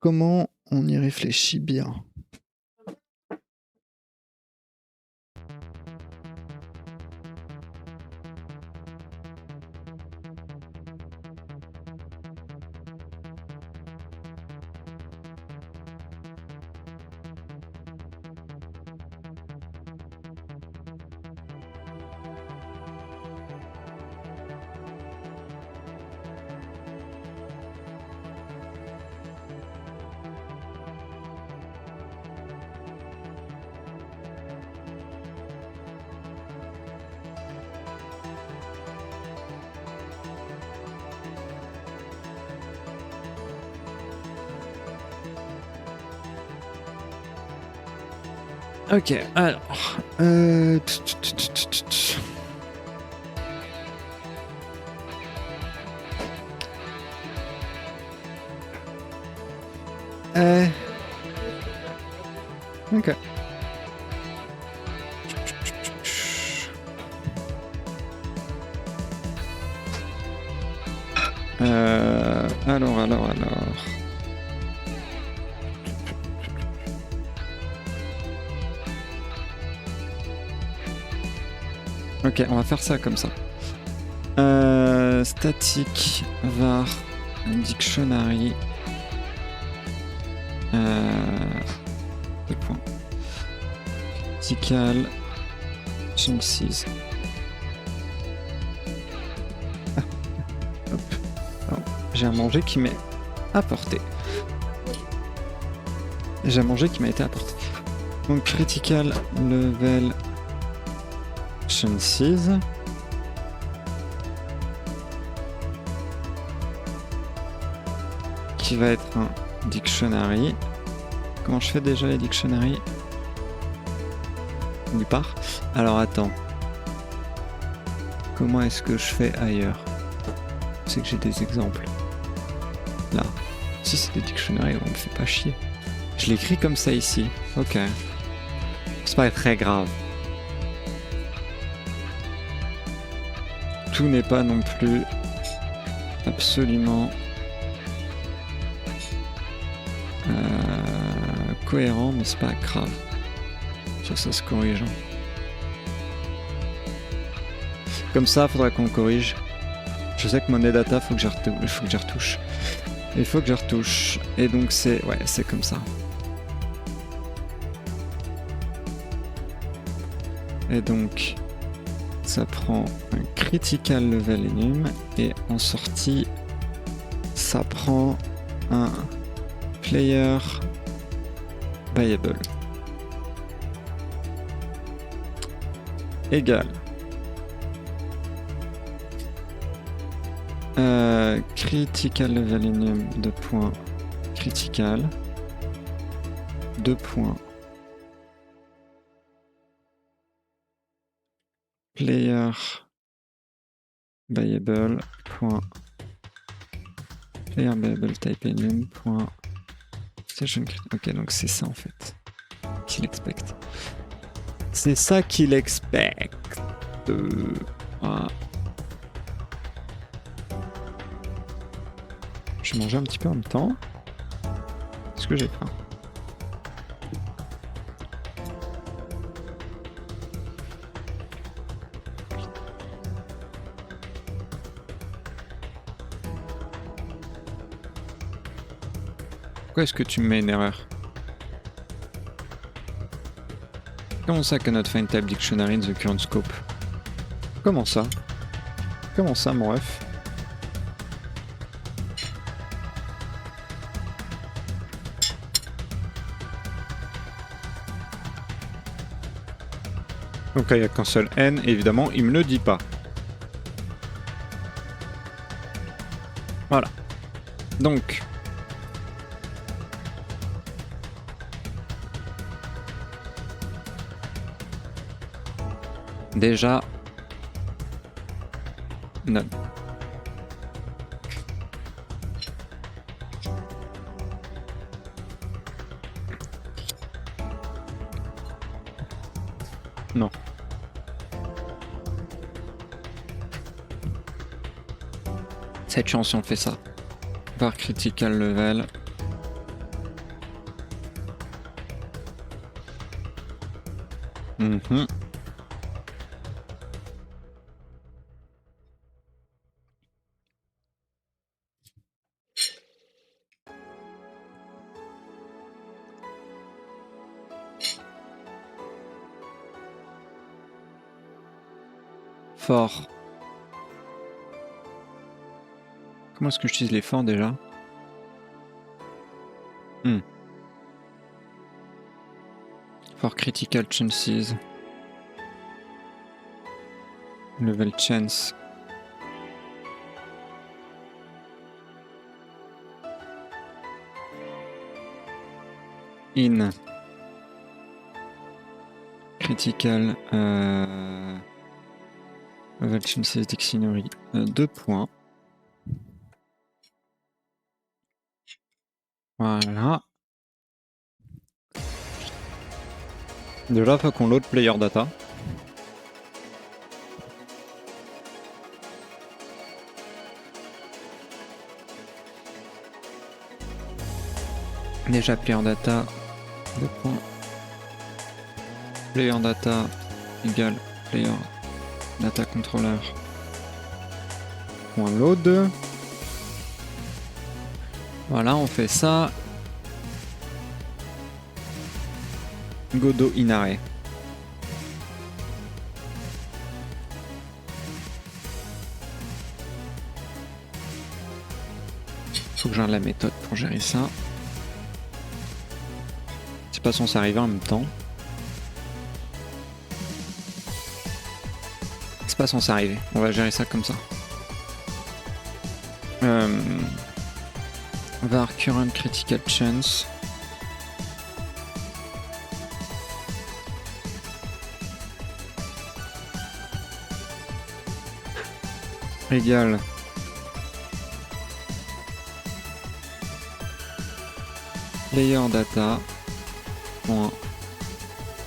Comment on y réfléchit bien? Ok, alors... Ok. Alors... Ok, on va faire ça comme ça. Static var dictionary. Deux points. Critical chances. Hop. J'ai à manger qui m'est apporté. J'ai à manger qui m'a été apporté. Donc critical level chances. Qui va être un dictionary. Comment je fais déjà les dictionaries? Nulle part. Alors attends. Comment est-ce que je fais ailleurs? C'est que j'ai des exemples. Là. Si c'est des dictionaries, on me fait pas chier. Je l'écris comme ça ici. Ok. C'est pas très grave. Tout n'est pas non plus absolument cohérent, mais c'est pas grave. Ça se corrige. Comme ça, faudra qu'on corrige. Je sais que mon data, faut que je retouche. Il faut que je retouche. Et donc c'est comme ça. Et donc ça prend un critical level enum et en sortie ça prend un player Viable. Égal. Critical level enum, 2 points. Critical. 2 points. Player viable, point. Player viable type enum, point. Station. Ok, donc c'est ça en fait qu'il expecte. C'est ça qu'il expecte. Voilà. Je vais manger un petit peu en même temps. Parce que j'ai faim. Pourquoi est-ce que tu me mets une erreur? Comment ça cannot find type dictionary in the current scope? Comment ça? Comment ça, mon ref? Donc là, il n'y a qu'un seul N, et évidemment, il me le dit pas. Voilà. Donc... Déjà... Non. Non. Cette chance si on fait ça. Par critical level. Fort. Comment est-ce que j'utilise les forts déjà? For critical chances. Level chance. In. Critical. Level chances dictionary. 2 points. Voilà. Déjà, faut qu'on load player data. Déjà, player data. 2 points. Player data égale player data controller. Point load. Voilà, on fait ça. Godot Inare. Faut que j'aille la méthode pour gérer ça. C'est pas censé arriver en même temps. C'est pas censé arriver. On va gérer ça comme ça. Var current critical chance. Égal. Player data. Point.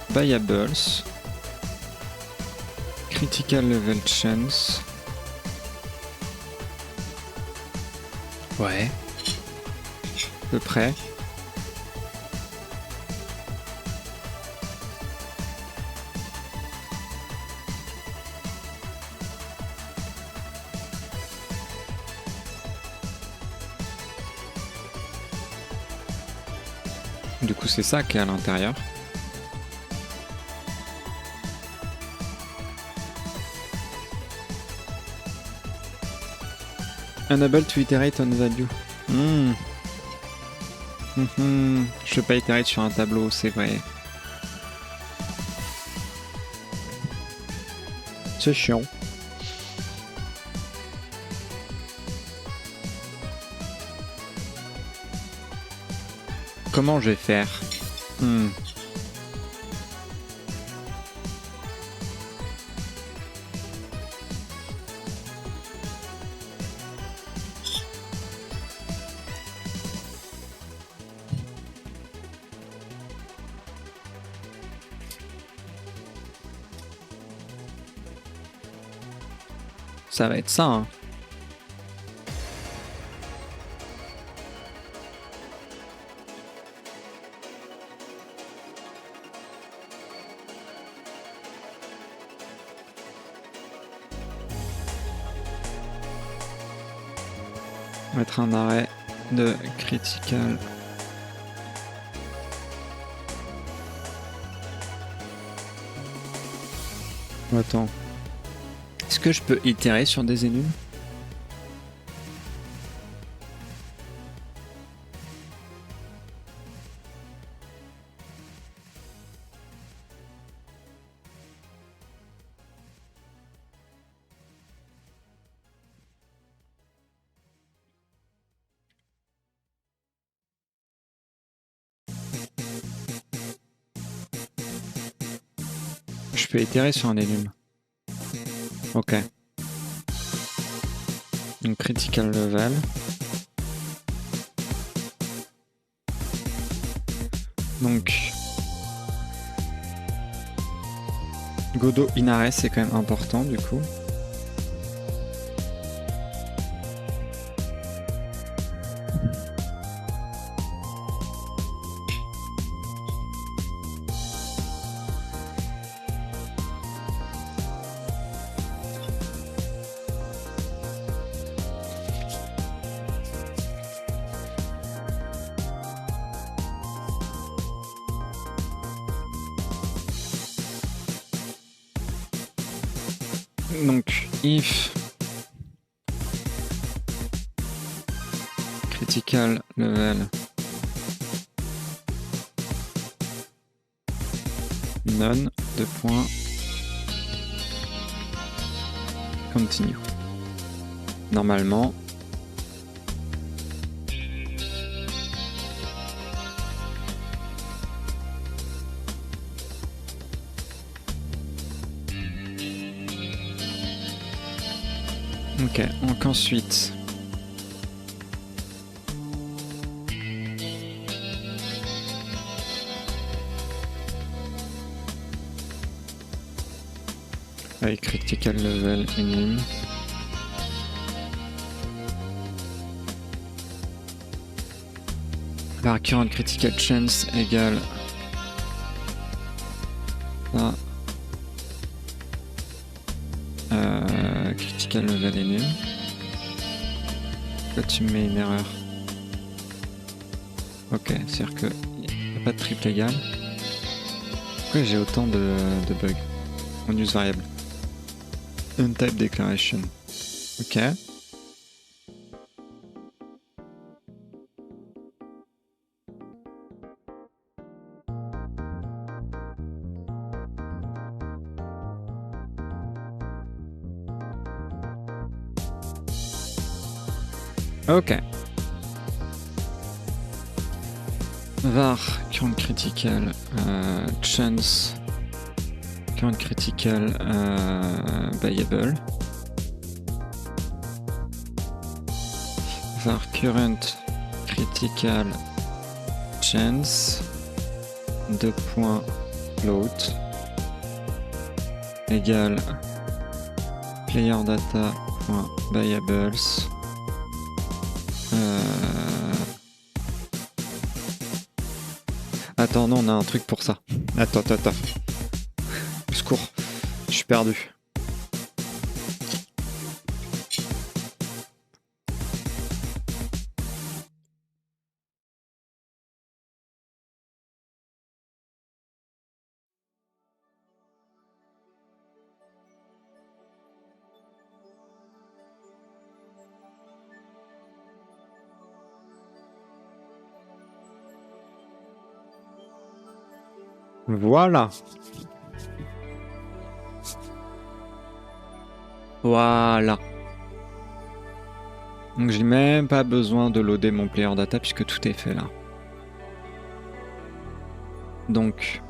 Variables. Critical level chance. Ouais. À peu près. Du coup, c'est ça qui est à l'intérieur. Unable to iterate on value. Je peux pas itérer sur un tableau, c'est vrai. C'est chiant. Comment je vais faire? Ça va être ça, hein. Mettre un arrêt de critical. Attends. Est-ce que je peux itérer sur des énigmes? Je peux itérer sur un énigme. Ok. Donc critical level. Donc Godot Inare c'est quand même important du coup. Donc if critical level none de points continue. Normalement ok, donc ensuite avec critical level enemy la current critical chance égale à critical level enemy. Là tu me mets une erreur. Ok, c'est-à-dire que n'y a pas de triple égal. Pourquoi j'ai autant de bugs? On use variable. Untype declaration. Ok. Ok. Var current critical chance current critical variable. Var current critical chance 2 points float égale player data variables Attends, non, on a un truc pour ça. Attends. Au secours, je suis perdu. Voilà. Voilà. Donc j'ai même pas besoin de loader mon player data puisque tout est fait là. Donc.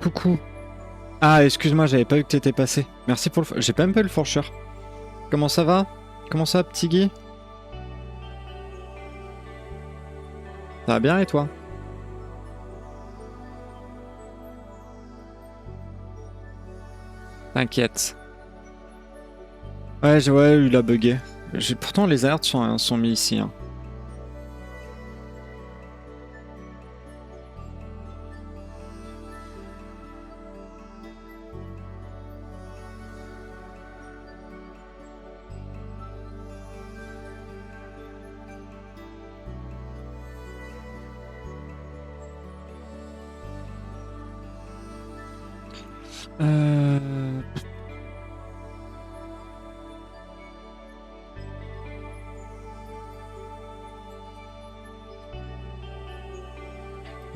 Coucou. Ah, excuse-moi, j'avais pas vu que t'étais passé. Merci pour le... J'ai pas même pas eu le forcheur. Comment ça va? Comment ça, petit Guy? Ça va bien et toi? T'inquiète. Ouais, il a bugué. Pourtant, les alertes sont mis ici. Hein. Euh...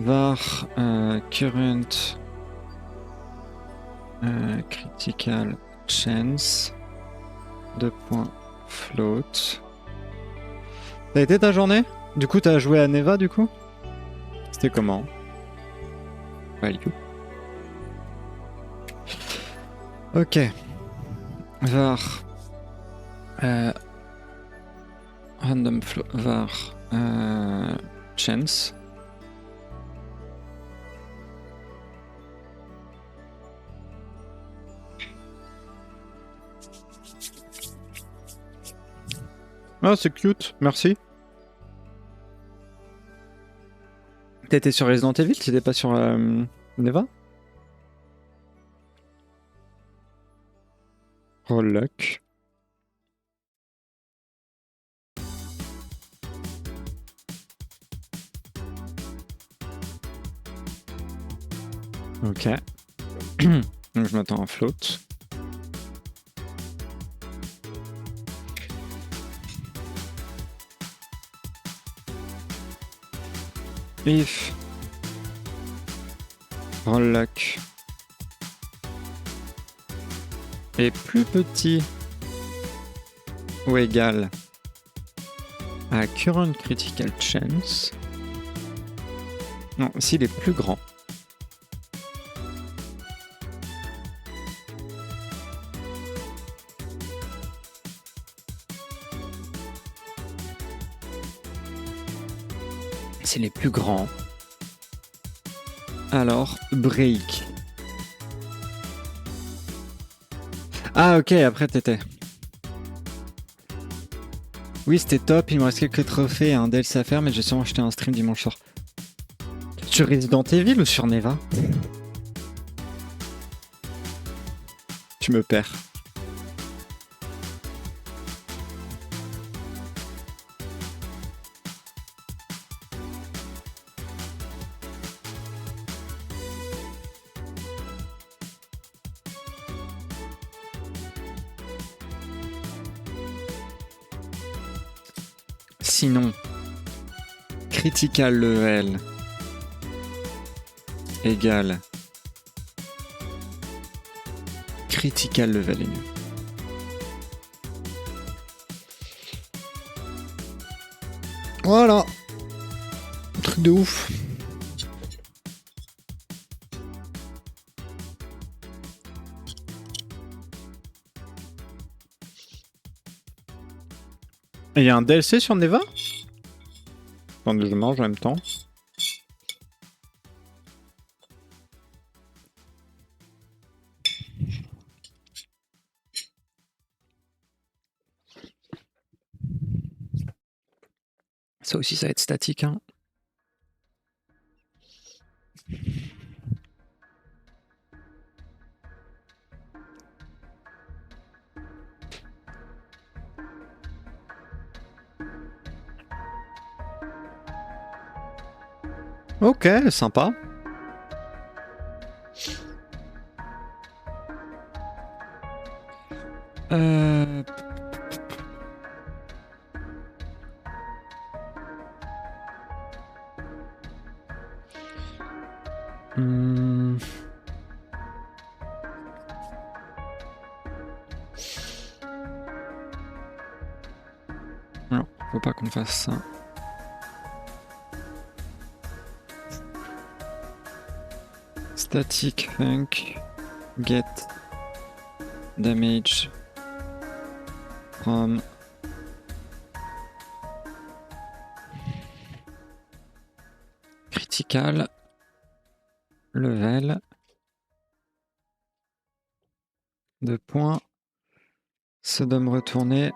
var current critical chance 2 points float. Ça a été ta journée? Du coup, t'as joué à Neva du coup? C'était comment? Value. Ok. Var random float var chance. Ah, c'est cute, merci. T'étais sur Resident Evil, t'étais pas sur Neva? Oh, luck. Ok. Donc je m'attends à float. If roll luck est plus petit ou égal à current critical chance. Non, s'il est plus grand. S'il est plus grand, alors break. Ah ok, après t'étais. Oui, c'était top, il me reste quelques trophées et un DLC à faire, mais j'ai sûrement acheté un stream dimanche soir. Sur Resident Evil ou sur Neva? Tu me perds. Sinon, critical level égale critical level est nul. Voilà. Truc de ouf. Il y a un DLC sur Neva? Attendez, je mange en même temps. Ça aussi, ça va être statique, hein. Ok, sympa. Non, faut pas qu'on fasse ça. Static funk get damage from critical level de points Sodom retourner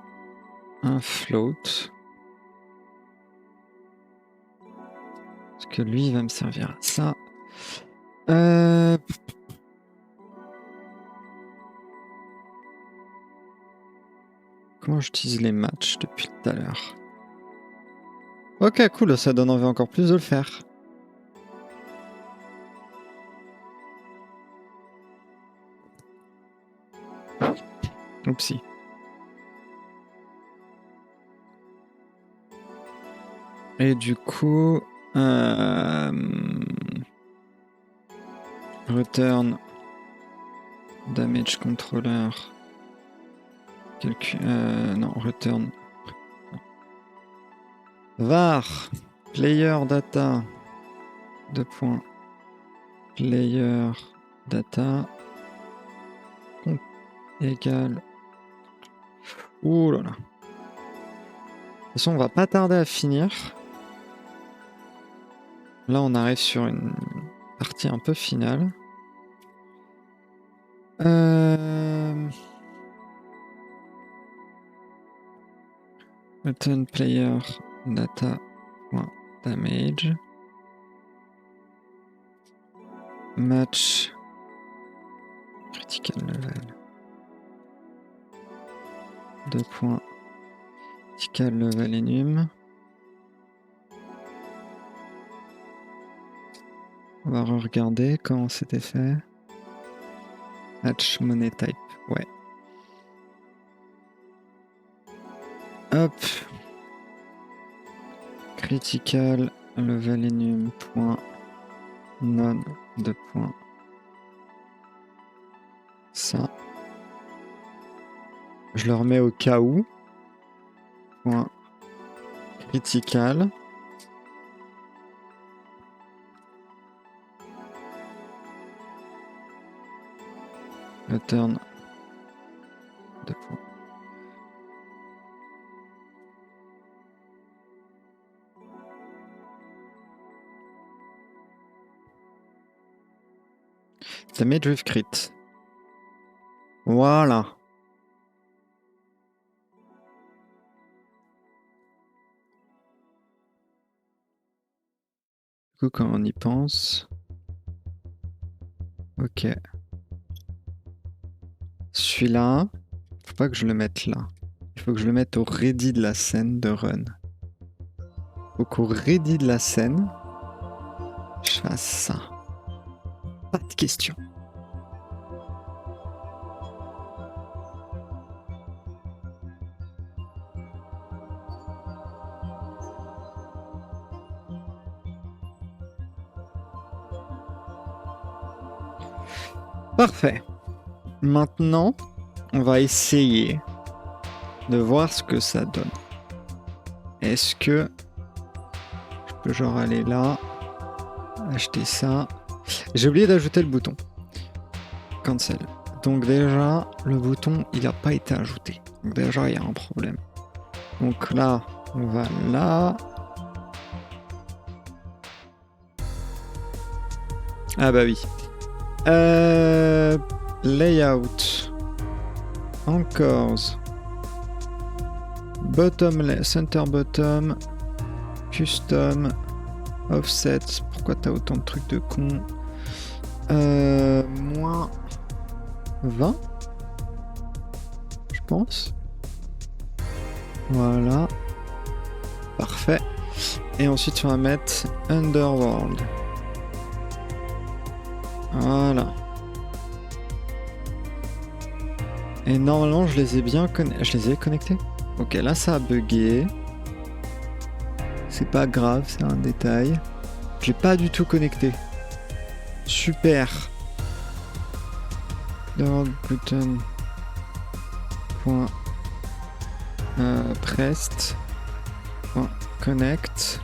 un float. Parce que lui il va me servir à ça. Comment j'utilise les matchs depuis tout à l'heure? Ok, cool, ça donne envie encore plus de le faire. Oupsie. Et du coup, return damage controller. Non, return. var player data. 2 points. Player data égale. Ouh là là. De toute façon, on va pas tarder à finir. Là, on arrive sur une partie un peu finale. Return player data damage. Match critical level. 2 points. Critical level enum. On va regarder comment c'était fait. Match money type, ouais. Hop. Critical level enum point non 2 points. Ça. Je le remets au cas où. Point critical. Return 2 points. Damage with crit. Voilà. Du coup, quand on y pense... Ok. Celui-là, faut pas que je le mette là. Il faut que je le mette au ready de la scène de run. Faut qu'au ready de la scène, je fasse ça. Pas de question. Parfait. Maintenant, on va essayer de voir ce que ça donne. Est-ce que je peux genre aller là, acheter ça. J'ai oublié d'ajouter le bouton. Cancel. Donc déjà, le bouton, il n'a pas été ajouté. Donc déjà, il y a un problème. Donc là, on va là. Ah bah oui. Layout. Anchors. Bottom, center bottom. Custom. Offset. Pourquoi t'as autant de trucs de con? Moins 20. Je pense. Voilà. Parfait. Et ensuite, on va mettre Underworld. Voilà. Et normalement, je les ai bien connectés. Ok, là, ça a bugué. C'est pas grave, c'est un détail. Je l'ai pas du tout connecté. Super. Download button. Point. Pressed. Point. Connect.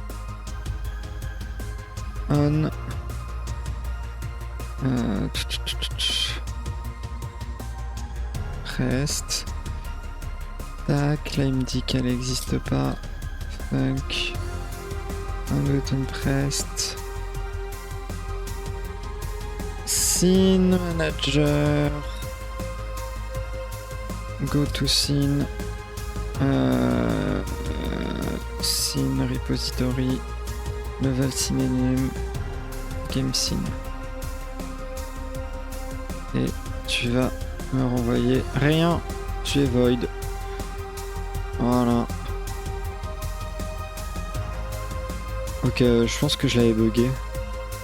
On. Pressed. Tac, là il me dit qu'elle n'existe pas. Funk. Un button pressed. Scene manager. Go to scene. Scene repository. Level synonym. Game scene. Et tu vas me renvoyer rien. Tu es void. Voilà. Ok, je pense que je l'avais bugué.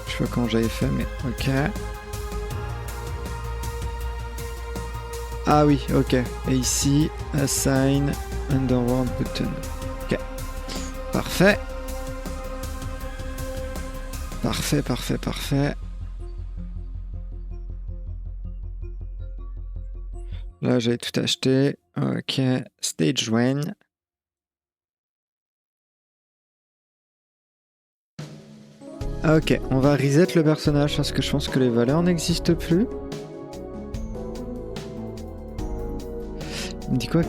Je sais pas comment j'avais fait, mais ok. Ah oui, ok. Et ici, assign underworld button. Ok. Parfait. Parfait, parfait, parfait. Là, j'avais tout acheté. Ok. Stage 1. Ok, on va reset le personnage parce que je pense que les valeurs n'existent plus. Il me dit quoi?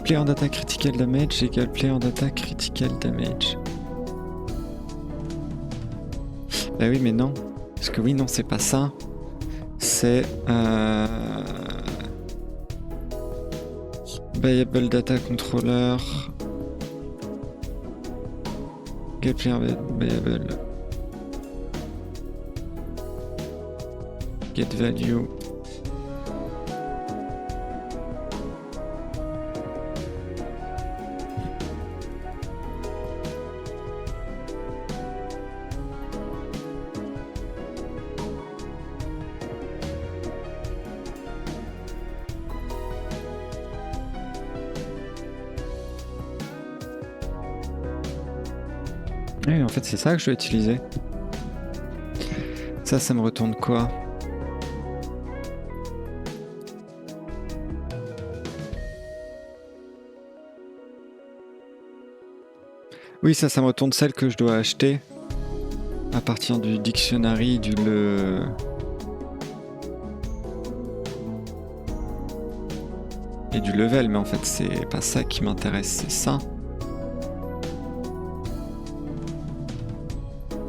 Player data critical damage égale player data critical damage. Bah oui, mais non. Parce que oui, non, c'est pas ça. C'est... Viable data controller. Get player viable. Get value. Oui, en fait, c'est ça que je vais utiliser. Ça me retourne quoi? Oui, ça me retourne celle que je dois acheter à partir du dictionary et du level, mais en fait, c'est pas ça qui m'intéresse, c'est ça.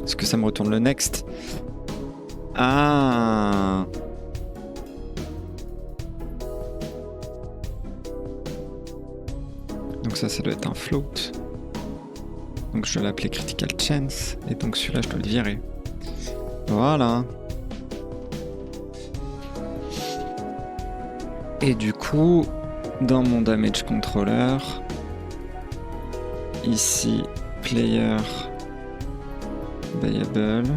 Est-ce que ça me retourne le next? Ah! Donc ça doit être un float. Donc je dois l'appeler critical chance. Et donc celui-là, je dois le virer. Voilà. Et du coup, dans mon damage controller, ici, player viable.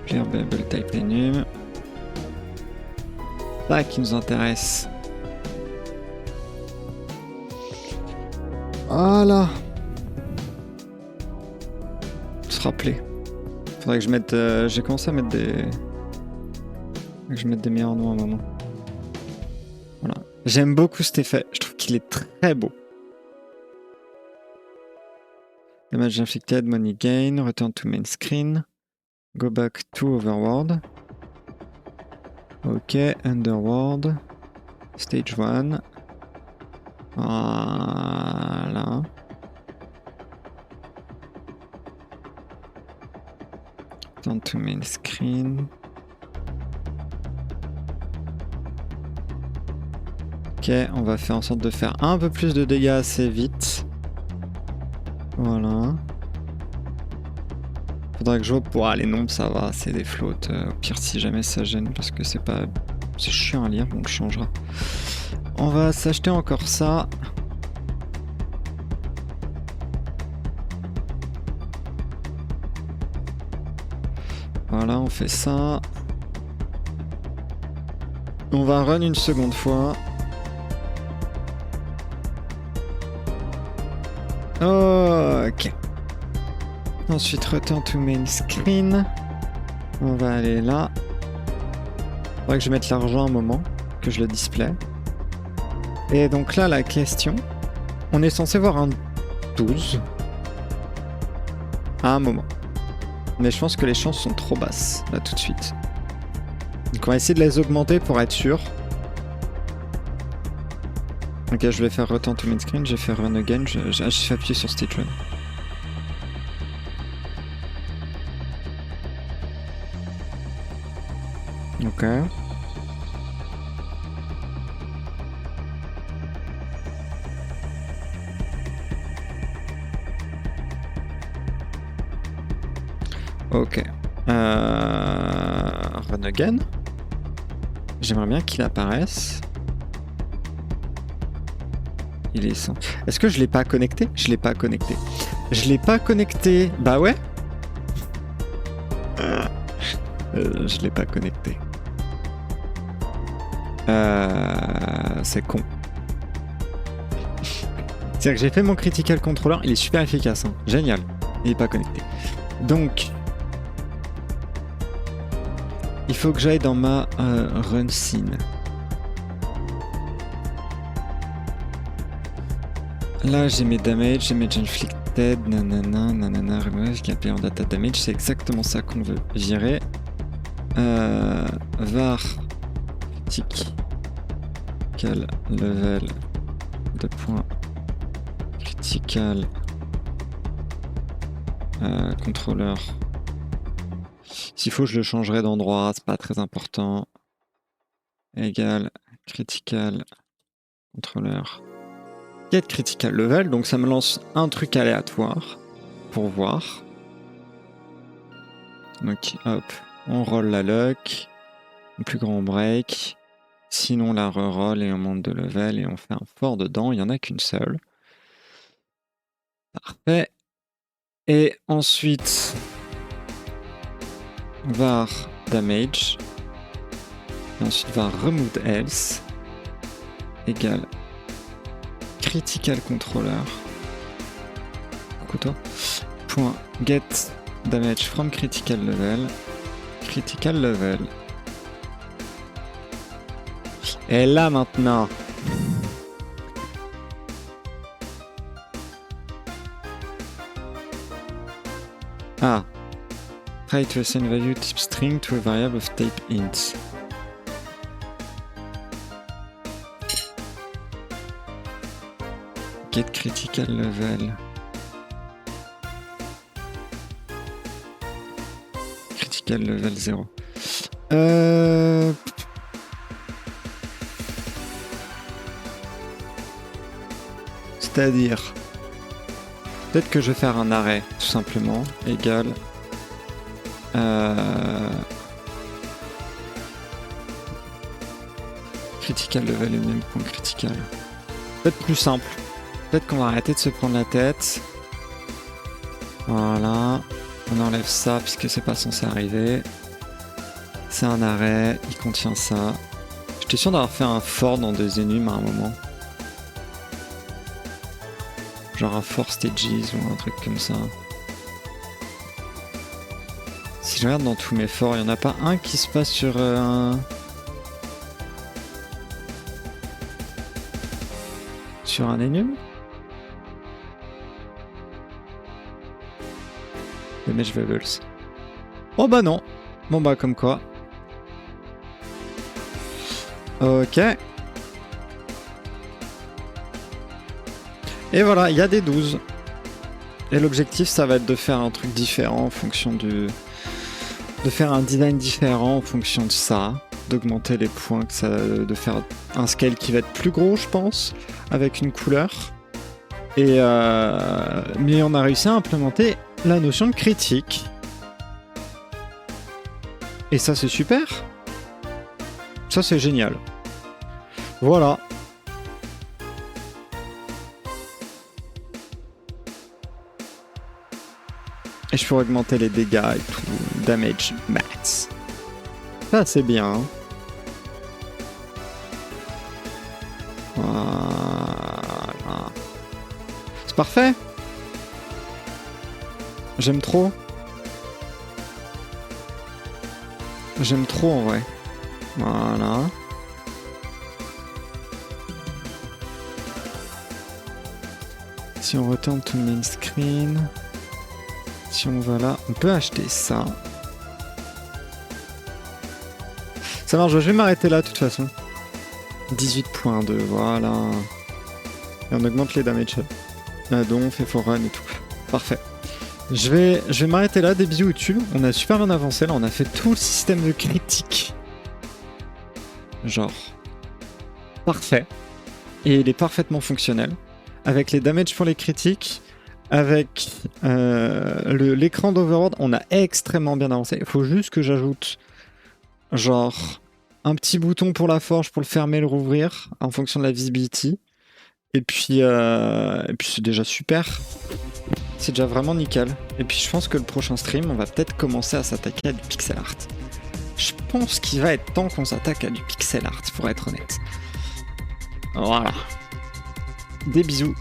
Player viable type enum. Ça qui nous intéresse. Voilà. Se rappeler. Faudrait que je mette. J'ai commencé à mettre des. Que je mette des meilleurs noms à un moment. Voilà. J'aime beaucoup cet effet. Je trouve qu'il est très beau. Damage inflicted, money gain, return to main screen. Go back to overworld. Ok, underworld. Stage 1. Voilà. Return to main screen. Ok, on va faire en sorte de faire un peu plus de dégâts assez vite. Voilà. Faudrait que je vois pour les nombres, ça va, c'est des floats. Au pire, si jamais ça gêne, parce que c'est pas. C'est chiant à lire, donc on le changera. On va s'acheter encore ça. Voilà, on fait ça. On va run une seconde fois. Ok. Ensuite, return to main screen. On va aller là. Faudrait que je mette l'argent un moment, que je le display. Et donc là, la question, on est censé voir un 12 à un moment. Mais je pense que les chances sont trop basses, là, tout de suite. Donc on va essayer de les augmenter pour être sûr. Ok, je vais faire return to main screen, j'ai fait run again, j'ai fait appuyer sur stage run. Ok. Ok. Run again. J'aimerais bien qu'il apparaisse. Il est sans... Est-ce que je l'ai pas connecté? Je l'ai pas connecté. Je l'ai pas connecté. Bah ouais. Je l'ai pas connecté. C'est con. C'est-à-dire que j'ai fait mon critical controller, il est super efficace, hein. Génial. Il est pas connecté. Donc, il faut que j'aille dans ma run scene. Là, j'ai mes damage, j'ai mes inflicted, nanana, nanana, remove, gaper en data damage, c'est exactement ça qu'on veut virer. Var critical level de points critical contrôleur. S'il faut, je le changerai d'endroit, c'est pas très important. Égal critical contrôleur. Get critical level, donc ça me lance un truc aléatoire pour voir. Donc hop, on roll la luck, un plus grand break. Sinon la reroll et on monte de level et on fait un fort dedans, il n'y en a qu'une seule. Parfait. Et ensuite, var damage. Et ensuite var remove else égale critical controller. Couteau. Point get damage from critical level. Critical level. Et là maintenant. Ah. Try to assign value type string to a variable of type int. Get critical level. Critical level 0. C'est-à-dire... Peut-être que je vais faire un arrêt, tout simplement. Égal... Critical level et même point critical. Peut-être plus simple. Peut-être qu'on va arrêter de se prendre la tête. Voilà. On enlève ça puisque c'est pas censé arriver. C'est un arrêt. Il contient ça. J'étais sûr d'avoir fait un fort dans des énum à un moment. Genre un fort stages ou un truc comme ça. Si je regarde dans tous mes forts, il n'y en a pas un qui se passe sur un... Sur un énum? Damage Bubbles. Oh bah non. Bon bah comme quoi. Ok. Et voilà, il y a des 12. Et l'objectif, ça va être de faire un truc différent en fonction du... De faire un design différent en fonction de ça. D'augmenter les points, que ça... de faire un scale qui va être plus gros, je pense, avec une couleur. Et mais on a réussi à implémenter la notion de critique. Et ça, c'est super. Ça, c'est génial. Voilà. Et je peux augmenter les dégâts et tout. Damage max. Ça, c'est bien. Hein. Voilà. C'est parfait. J'aime trop. J'aime trop en vrai. Voilà. Si on retourne tout le main screen, si on va là, on peut acheter ça. Ça marche, je vais m'arrêter là de toute façon. 18.2, voilà. Et on augmente les damage. Donc, fait for run et tout. Parfait. Je vais m'arrêter là, des bisous YouTube. On a super bien avancé là, on a fait tout le système de critique. Genre. Parfait. Et il est parfaitement fonctionnel. Avec les damages pour les critiques, avec l'écran d'Overworld, on a extrêmement bien avancé. Il faut juste que j'ajoute genre un petit bouton pour la forge pour le fermer et le rouvrir en fonction de la visibility. Et puis c'est déjà super. C'est déjà vraiment nickel. Et puis je pense que le prochain stream, on va peut-être commencer à s'attaquer à du pixel art. Je pense qu'il va être temps qu'on s'attaque à du pixel art, pour être honnête. Voilà. Des bisous.